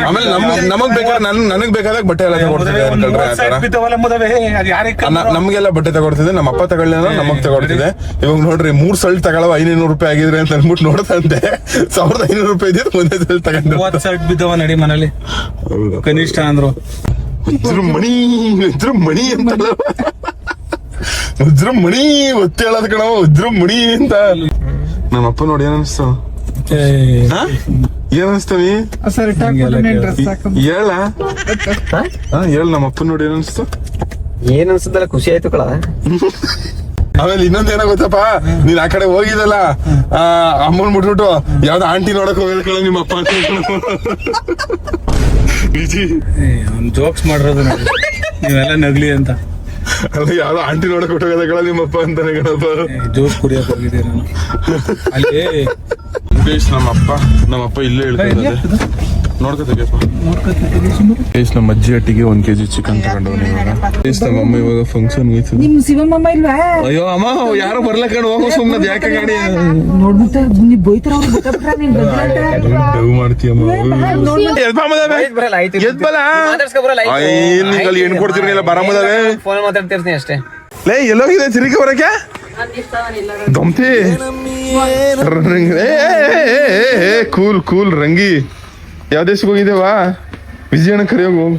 ಆಮೇಲೆ ನಮಗ್ ಬೇಕಾದ್ರೆ ನನಗ್ ಬೇಕಾದಾಗ ಬಟ್ಟೆ ಎಲ್ಲ ತಗೊಡ್ತಿದೆ ನಮ್ಗೆಲ್ಲ ಬಟ್ಟೆ ತಗೊಡ್ತಿದೆ. ನಮ್ಮ ಅಪ್ಪ ತಗೊಳ್ಳ ನಮಗ್ ತಗೊಡ್ತಿದೆ. ಇವಾಗ ನೋಡ್ರಿ 3 ಶರ್ಟ್ ತಗೊಳ್ಳೋ 500 ರೂಪಾಯಿ ಆಗಿದ್ರೆ ಅಂತ ಅಂದ್ಬಿಟ್ಟು ನೋಡ್ತಂತೆ 1,500 ರೂಪಾಯಿ ಇದ್ದಿದ್ದು ಒಂದೇ ಶರ್ಟ್ ತಗೊಂಡು.
ಶರ್ಟ್ ಬಿದ್ದವ ನಡಿ ಮನೇಲಿ ಕನಿಷ್ಠ ಅಂದ್ರು.
ಮಣಿ ಅಂತ ಮಣಿ ಒತ್ತಿ ಹೇಳೋದ್ ಕಣವ, ಮಣಿ ಅಂತ. ನಮ್ಮಪ್ಪ ನೋಡಿ ಏನ್ ಅನಿಸ್ತಾವ, ಏನ್ ಅನಿಸ್ತಾವಿ ಹೇಳ ಹೇಳ. ನಮ್ಮಪ್ಪ ನೋಡಿ ಏನ್ ಅನಿಸ್ತು?
ಏನ್ ಅನ್ಸುತ್ತಲ್ಲ, ಖುಷಿ ಆಯ್ತು ಕಳ.
ಆಮೇಲೆ ಇನ್ನೊಂದೇನೋ ಗೊತ್ತಪ್ಪ, ನೀನ್ ಆ ಕಡೆ ಹೋಗಿದಲ್ಲ, ಅಮ್ಮನ್ ಮುಟ್ಬಿಟ್ಟು ಯಾವ್ದೋ ಆಂಟಿ ನೋಡಕ್ ಹೋಗೋದ್ ಕಳ ನಿಮ್ಮ ಅಪ್ಪ ಅಂತ
ಅವ್ನು ಜೋಕ್ಸ್ ಮಾಡಿರೋದು ನೋಡಿ. ನೀವೆಲ್ಲ ನಗ್ಲಿ ಅಂತ.
ಅಲ್ಲ ಯಾವ್ದೋ ಆಂಟಿ ನೋಡಕ್ ಹೊಟ್ಟೋಗದ ಕಳ ನಿಮ್ಮಪ್ಪ ಅಂತಾನೆ ಕಣಪ್ಪ.
ಜ್ಯೂಸ್ ಕುಡಿಯಕ್ ಹೋಗಿದ್ದೆ ನಾನು ಅಲ್ಲಿ.
ನಮ್ಮಪ್ಪ ಇಲ್ಲೇ ಹೇಳ್ತಾರೆ, ನೋಡ್ಕೊತೀಯಪ್ಪ. ನಮ್ಮ ಅಜ್ಜಿ ಹಟ್ಟಿಗೆ 1 kg ಚಿಕನ್ ತಗೊಂಡವನು ಇವಾಗ. ನಮ್ಮಮ್ಮ ಇವಾಗ ಫಂಕ್ಷನ್ ಹೋಯ್ತು.
ನಿಮ್ ಶಿವಮ್ಮ ಇಲ್ವಾ?
ಅಯ್ಯೋ ಅಮ್ಮ ಯಾರು ಬರ್ಲ ಕಣ್ ಹೋಗೋ ಸುಮ್ಮನೆ ಯಾಕೆ ಗಾಡಿ
ನೋಡ್ಬಿಟ್ಟು ನೀವ್ ಬೈತಾರ ಅವ್ರು ಗೊತ್ತಾಗ್ಬಿಟ್ರ ನೀನ್
ಡವ್ ಮಾಡ್ತೀಯಮ್ಮ. ಅಲ್ಲಿ ಹೆಣ್ ಕೊಡ್ತಿರ್ಲಿಲ್ಲ ಬರಮದಾವೆ.
ಫೋನ್ ಮಾತಾಡ್ತಿರ್ತೀನಿ ಅಷ್ಟೇ.
ಲೇ ಎಲ್ಲೋಗಿದೆ ತಿರುಗಿ ಬರಕ್ಕೆ ದಮ್ತಿ. ಕೂಲ್ ಕೂಲ್ ರಂಗಿ. ಯಾವ ದೇಶಕ್ಕೆ ಹೋಗಿದ್ದೇವಾ? ವಿಜಯಣ್ಣ ಕರಿಯೋಗ ಹೋಗು.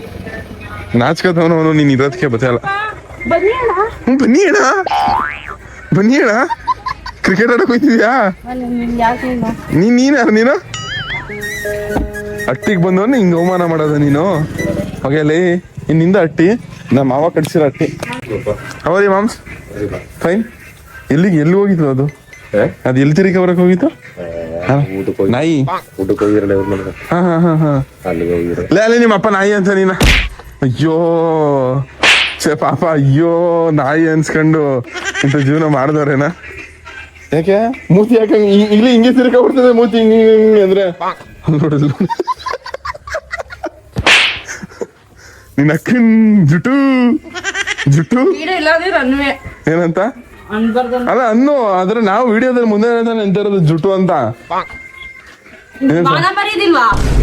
ನಾಚ್ಕತವನು ನೀನ್ ಇರೋದಕ್ಕೆ ಬತ್ತಲ್ಲ. ಬನ್ನಿ ಅಣ್ಣ, ಬನ್ನಿ ಅಣ್ಣ. ಕ್ರಿಕೆಟ್ ಆಡಕ್ ಹೋಯ್ತಿದ್ಯಾ? ನೀನ್ ಯಾರು ನೀನು? ಅಟ್ಟಿಗೆ ಬಂದವನ್ನ ಹಿಂಗ ಅವಮಾನ ಮಾಡೋದ ನೀನು? ಹೋಗಲಿ ಇನ್ನಿಂದ ಅಟ್ಟಿ ನಮ್ಮ ಮಾವ ಕಟ್ಸಿರೋ ಅಟ್ಟಿ. ಹೌದಿ ಮಾಮ್ಸ್ ಫೈನ್. ಎಲ್ಲಿ ಹೋಗಿತ್ತು ಅದು? ಅದು ಎಲ್ಲಿ ತಿರುಗಿ ಬರಕ್ ಹೋಗಿತ್ತು? ನಾಯಿ. ಅಲ್ಲೇ ನಿಮ್ಮ ಅಪ್ಪ ನಾಯಿ ಅಂತ ನೀನ? ಅಯ್ಯೋ ಪಾಪ, ಅಯ್ಯೋ ನಾಯಿ ಅನ್ಸ್ಕೊಂಡು ಇಂಥ ಜೀವನ ಮಾಡಿದವ್ರೇನ? ಯಾಕೆ ಮೂತಿ ಯಾಕೆ ಇಲ್ಲಿ ಹಿಂಗೆ ತಿರ್ಕ ಬರ್ತದೆ ಮೂತಿ ಹಿಂಗೆ ಅಂದ್ರೆ ನೋಡಿದ್ಲು ನಿನ್ನ ಅಕ್ಕನ್ ಜುಟು ಏನಂತ ಅಲ್ಲ ಅನ್ನು ಆದ್ರೆ ನಾವು ವಿಡಿಯೋದಲ್ಲಿ ಮುಂದೆ ಹೇಳ್ತಾನೆ ಎಂತಿರೋದು ಜುಟು ಅಂತ.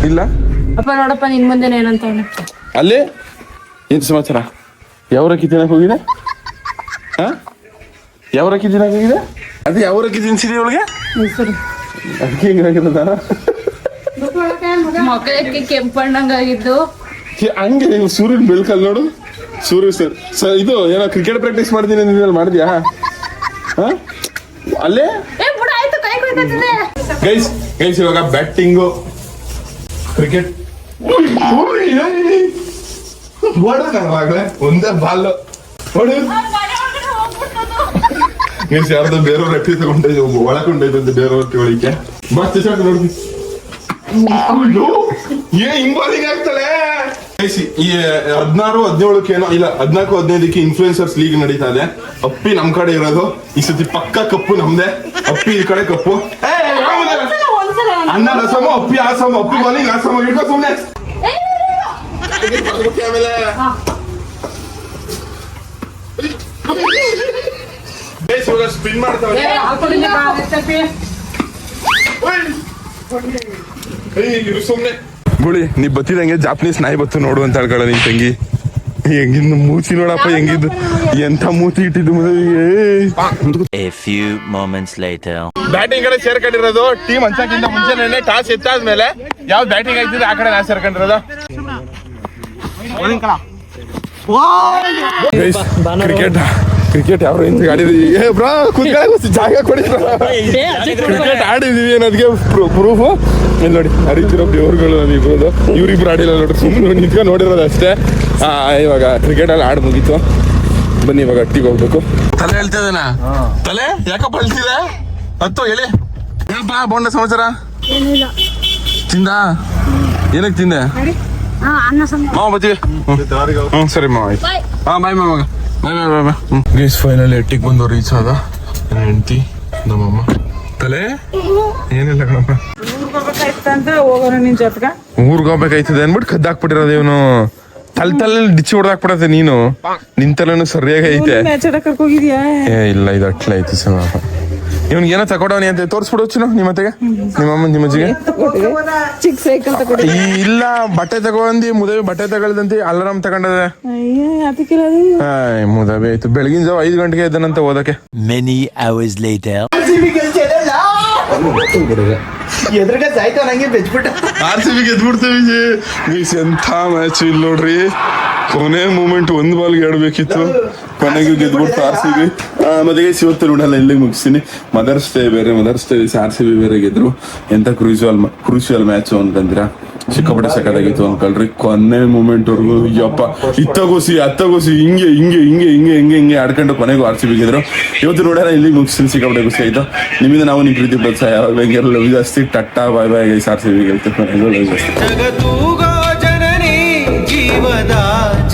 ಇಲ್ಲ
ಅಪ್ಪ ನೋಡಪ್ಪ ನಿನ್ ಮುಂದೆ ಏನಂತ
ಅಲ್ಲಿ ಏನ್ ಸಮಾಚಾರ? ಯಾವ ರಕ್ಕಿ ತಿನ್ನಕ್ ಹೋಗಿದೆ? ಯಾವ ರಕ್ಕಿ ತಿನ್ನಕ್ ಹೋಗಿದೆ? ಅದು ಯಾವ ರಕ್ಕಿ ತಿನ್ಸಿದಿ ಅವಳಿಗೆ? ಅದಕ್ಕೆ ಹಿಂಗಾಗಿರೋದ?
ಮಕ್ಕಳಕ್ಕೆ ಕೆಂಪಣ್ಣಂಗಾಗಿದ್ದು
ಹಂಗೆ ನೀವು ಸೂರ್ಯನ ಬೆಳ್ಕಲ್ ನೋಡು. ಸೂರ್ಯ ಸರ್ ಇದು ಏನೋ ಕ್ರಿಕೆಟ್ ಪ್ರಾಕ್ಟೀಸ್ ಮಾಡ್ತೀನಿ ಅಂದಿದ್ದಲ್ಲಿ ಮಾಡಿದ್ಯಾ? ಅಲ್ಲೇ ಗೈಸ್ ಇವಾಗ ಬ್ಯಾಟಿಂಗು ಕ್ರಿಕೆಟ್ ಹೊಡೆದಾಗಲೇ ಒಂದೇ ಬಾಲ್ ಹೊಡೆ. ಗೈಸ್ ಯಾರ್ದು ಬೇರೆಯವ್ರ ಅಟ್ಟಿ ತಗೊಂಡೈತೆ, ಒಳಕೊಂಡೈತೆ ಬೇರೆಯವ್ರ ಒಳಿಕೆ. ಮತ್ತೆ ನೋಡ್ತೀನಿ ಹಿಂಗ್ ಬಾಲಿಂಗ್ ಆಗ್ತಾಳೆ. ಈ 16-17 ಏನೋ ಇಲ್ಲ 14-15 ಇನ್ಫ್ಲೂಯೆನ್ಸರ್ಸ್ ಲೀಗ್ ನಡೀತಾ ಇದೆ. ಅಪ್ಪಿ ನಮ್ ಕಡೆ ಇರೋದು ಈ ಸತಿ ಪಕ್ಕ ಕಪ್ಪು ನಮ್ದೆ. ಅಪ್ಪಿ ಈ ಕಡೆ ಕಪ್ಪು. ಅನ್ನ ರಸಮ ಅಪ್ಪಿ ಆಸಮ, ಅಪ್ಪಿ ಬಾಲಿಂಗ್ ಆಸಮ ಇಟ್ಕೋ ಸುಮ್ನೆ. ಆಮೇಲೆ ಸ್ಪಿನ್ ಮಾಡ್ತಾವೆ ಸುಮ್ನೆ. ಗುಳಿ ನೀ ಬತ್ತಿದಂಗೆ ಜಾಪನೀಸ್ ನಾಯಿ ಬತ್ತು ನೋಡು ಅಂತ ಹೇಳ್ಕೊಳ ನಿನ್ ತಂಗಿ. ಹೆಂಗಿದ್ ಮೂತಿ ನೋಡಪ್ಪ, ಹೆಂಗಿದ್ದು ಎಂತ ಮೂತಿ ಇಟ್ಟಿದ್ದು ಮದುವೆಗೆ.
A few moments later.
Batting ಕಡೆ ಸೇರ್ಕೊಂಡಿರೋದು ಟೀಮ್ ಹಂಚಕ್ಕಿಂತ ಮುಂಚೆ ಟಾಸ್ ಎತ್ತಾದ್ಮೇಲೆ ಯಾವ್ದು ಬ್ಯಾಟಿಂಗ್ ಆಯ್ತಿದೆ ಆ ಕಡೆ ನಾ ಸೇರ್ಕೊಂಡಿರೋದು. ಕ್ರಿಕೆಟ್ ಯಾವ ರೇಂಜ್ ಆಡಿದೀವಿ ಜಾಗ ಕೊಡಿ. ಕ್ರಿಕೆಟ್ ಆಡಿದೀವಿ ಅನ್ನೋದಕ್ಕೆ ಪ್ರೂಫು ಇಲ್ಲಿ ನೋಡಿ. ಹರಿತಿರೋ ದೇವ್ರುಗಳು ಇಬ್ರದು, ಇವ್ರಿಬ್ರು ಆಡಿಲ್ಲ ನೋಡ್ರಿ, ಸುಮ್ಮನೆ ನಿಂತ್ಕೊಂಡು ನೋಡಿರೋದು ಅಷ್ಟೇ. ಇವಾಗ ಕ್ರಿಕೆಟ್ ಅಲ್ಲಿ ಆಡ್ ಮುಗೀತು. ಬನ್ನಿ ಇವಾಗ ಅಟ್ಟಿಗೆ ಹೋಗ್ಬೇಕು. ತಲೆ ಹೇಳ್ತಿದ್ದೇನ? ತಲೆ ಯಾಕಪ್ಪ ಹೇಳ್ತಿದೆ? ಹತ್ತು ಹೇಳಿ ಏನಪ್ಪ ಬೋಂಡ ಸಮಾಚಾರ? ತಿಂದ? ಏನಕ್ಕೆ ತಿಂದೆ? ಮಾವ ಬತ್ತೀವಿ. ಸರಿ ಮಾವ ಆಯ್ತು. ಬಾಯ್ ಮಾವ. ಗೈಸ್ ಫೈನಲಿ ಎಟ್ಟಿಗೆ ಬಂದು ರೀಚ್ ಆದ ನನ್ನ ಹೆಂಡತಿ ನಮ್ಮಮ್ಮ. ತಲೆ ಏನಿಲ್ಲ ಕಣಪ್ಪ, ಊರ್ಗ್ ಹೋಗ್ಬೇಕಾಯ್ತದೆ ಅನ್ಬಿಟ್ಟು ಕದ್ದಾಕ್ಬಿಟ್ಟಿರೋದು ಇವನು. ತಲೆ ಡಿಚ್ಚಿ ಹೊಡೆದಾಕ್ಬಿಡತ್ತೆ ನೀನು. ನಿಂತಲ್ಲೂ ಸರಿಯಾಗಿ ಐತೆ. ಏ ಇಲ್ಲ ಇದು ಅಟ್ಲ ಐತಿ ಸಮ. ಇವ್ನಿಗೆ ಏನೋ ತಗೊಡವನಿ ಅಂತ ತೋರಿಸ್ಬಿಡು ಚಿನ್ನು ನಿಮ್ಮತ್ತೆಗೆ, ನಿಮ್ಮಮ್ಮ ನಿಮ್ಮಜ್ಜಿಗೆ. ಇಲ್ಲ ಬಟ್ಟೆ ತಗೊಂಡಿ ಮುದವಿ ಬಟ್ಟೆ ತಗೊಳ್ದಂತೆ ಅಲಾರಾಮ್ ತಗೊಂಡದೆ. ಮುದವಿ ಆಯ್ತು. ಬೆಳಗಿನ ಜಾವ 5 ಗಂಟೆಗೆ ಎದ್ದನಂತ ಓದಕ್ಕೆ.
Many hours later.
RCB ಗೆದ್ಬಿಡ್ತೀವಿ. ಎಂಥ ಮ್ಯಾಚ್ ಇಲ್ಲಿ ನೋಡ್ರಿ. ಕೊನೆ ಮೂಮೆಂಟ್ 1 ಬಾಲ್ಗೆ ಆಡ್ಬೇಕಿತ್ತು, ಕೊನೆಗೂ ಗೆದ್ಬಿಡ್ತು RCB. ಮತ್ತೆ ಇವತ್ತು ನೋಡಲ್ಲ ಇಲ್ಲಿಗೆ ಮುಗಿಸ್ತೀನಿ. ಮದರ್ಸ್ ಡೇ RCB ಬೇರೆ ಗೆದ್ರು. ಎಂತ ಕ್ರೂಷಿಯಲ್ ಮ್ಯಾಚ್ ಅಂತಂದಿರಾ? ಸಿಕ್ಕಾಪಟ್ಟೆ ಸಕ್ಕತ್ತಾಗಿತ್ತು ಅನ್ಕೊಳ್ರಿ. ಕೊನೆ ಮೂಮೆಂಟ್ ವರ್ಗು ಯಪ್ಪ ಅತ್ತಗೋಸಿ ಹಿಂಗೆ ಆಡ್ಕೊಂಡು ಕೊನೆಗೂ RCB ಗೆದ್ರು. ಇವತ್ತು ನೋಡ್ಯಾರ ಇಲ್ಲಿ ಮುಗಿಸ್ತೀನಿ. ಸಿಕ್ಕಾಪಟ್ಟೆ ಖುಷಿ ಆಯ್ತು. ನಿಮ್ಮಿಂದ ನಾವು ನಿಮ್ಮ ಪ್ರೀತಿ ಪ್ರೋತ್ಸಾಹ ಯಾವಾಗ ಲವ್ ಜಾಸ್ತಿ. ಟಟ್ಟಾ ಬಾಯ್ ಬಾಯ್ ಗೈಸ್. RCB ಗೆಲ್ತು ಕೊನೆಗೂ ಲವ್ ಜಾಸ್ತಿ.
ಜಗತ್ತೂಗೋ ಜನನಿ ಜೀವದ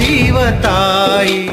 ಜೀವತಾಯಿ.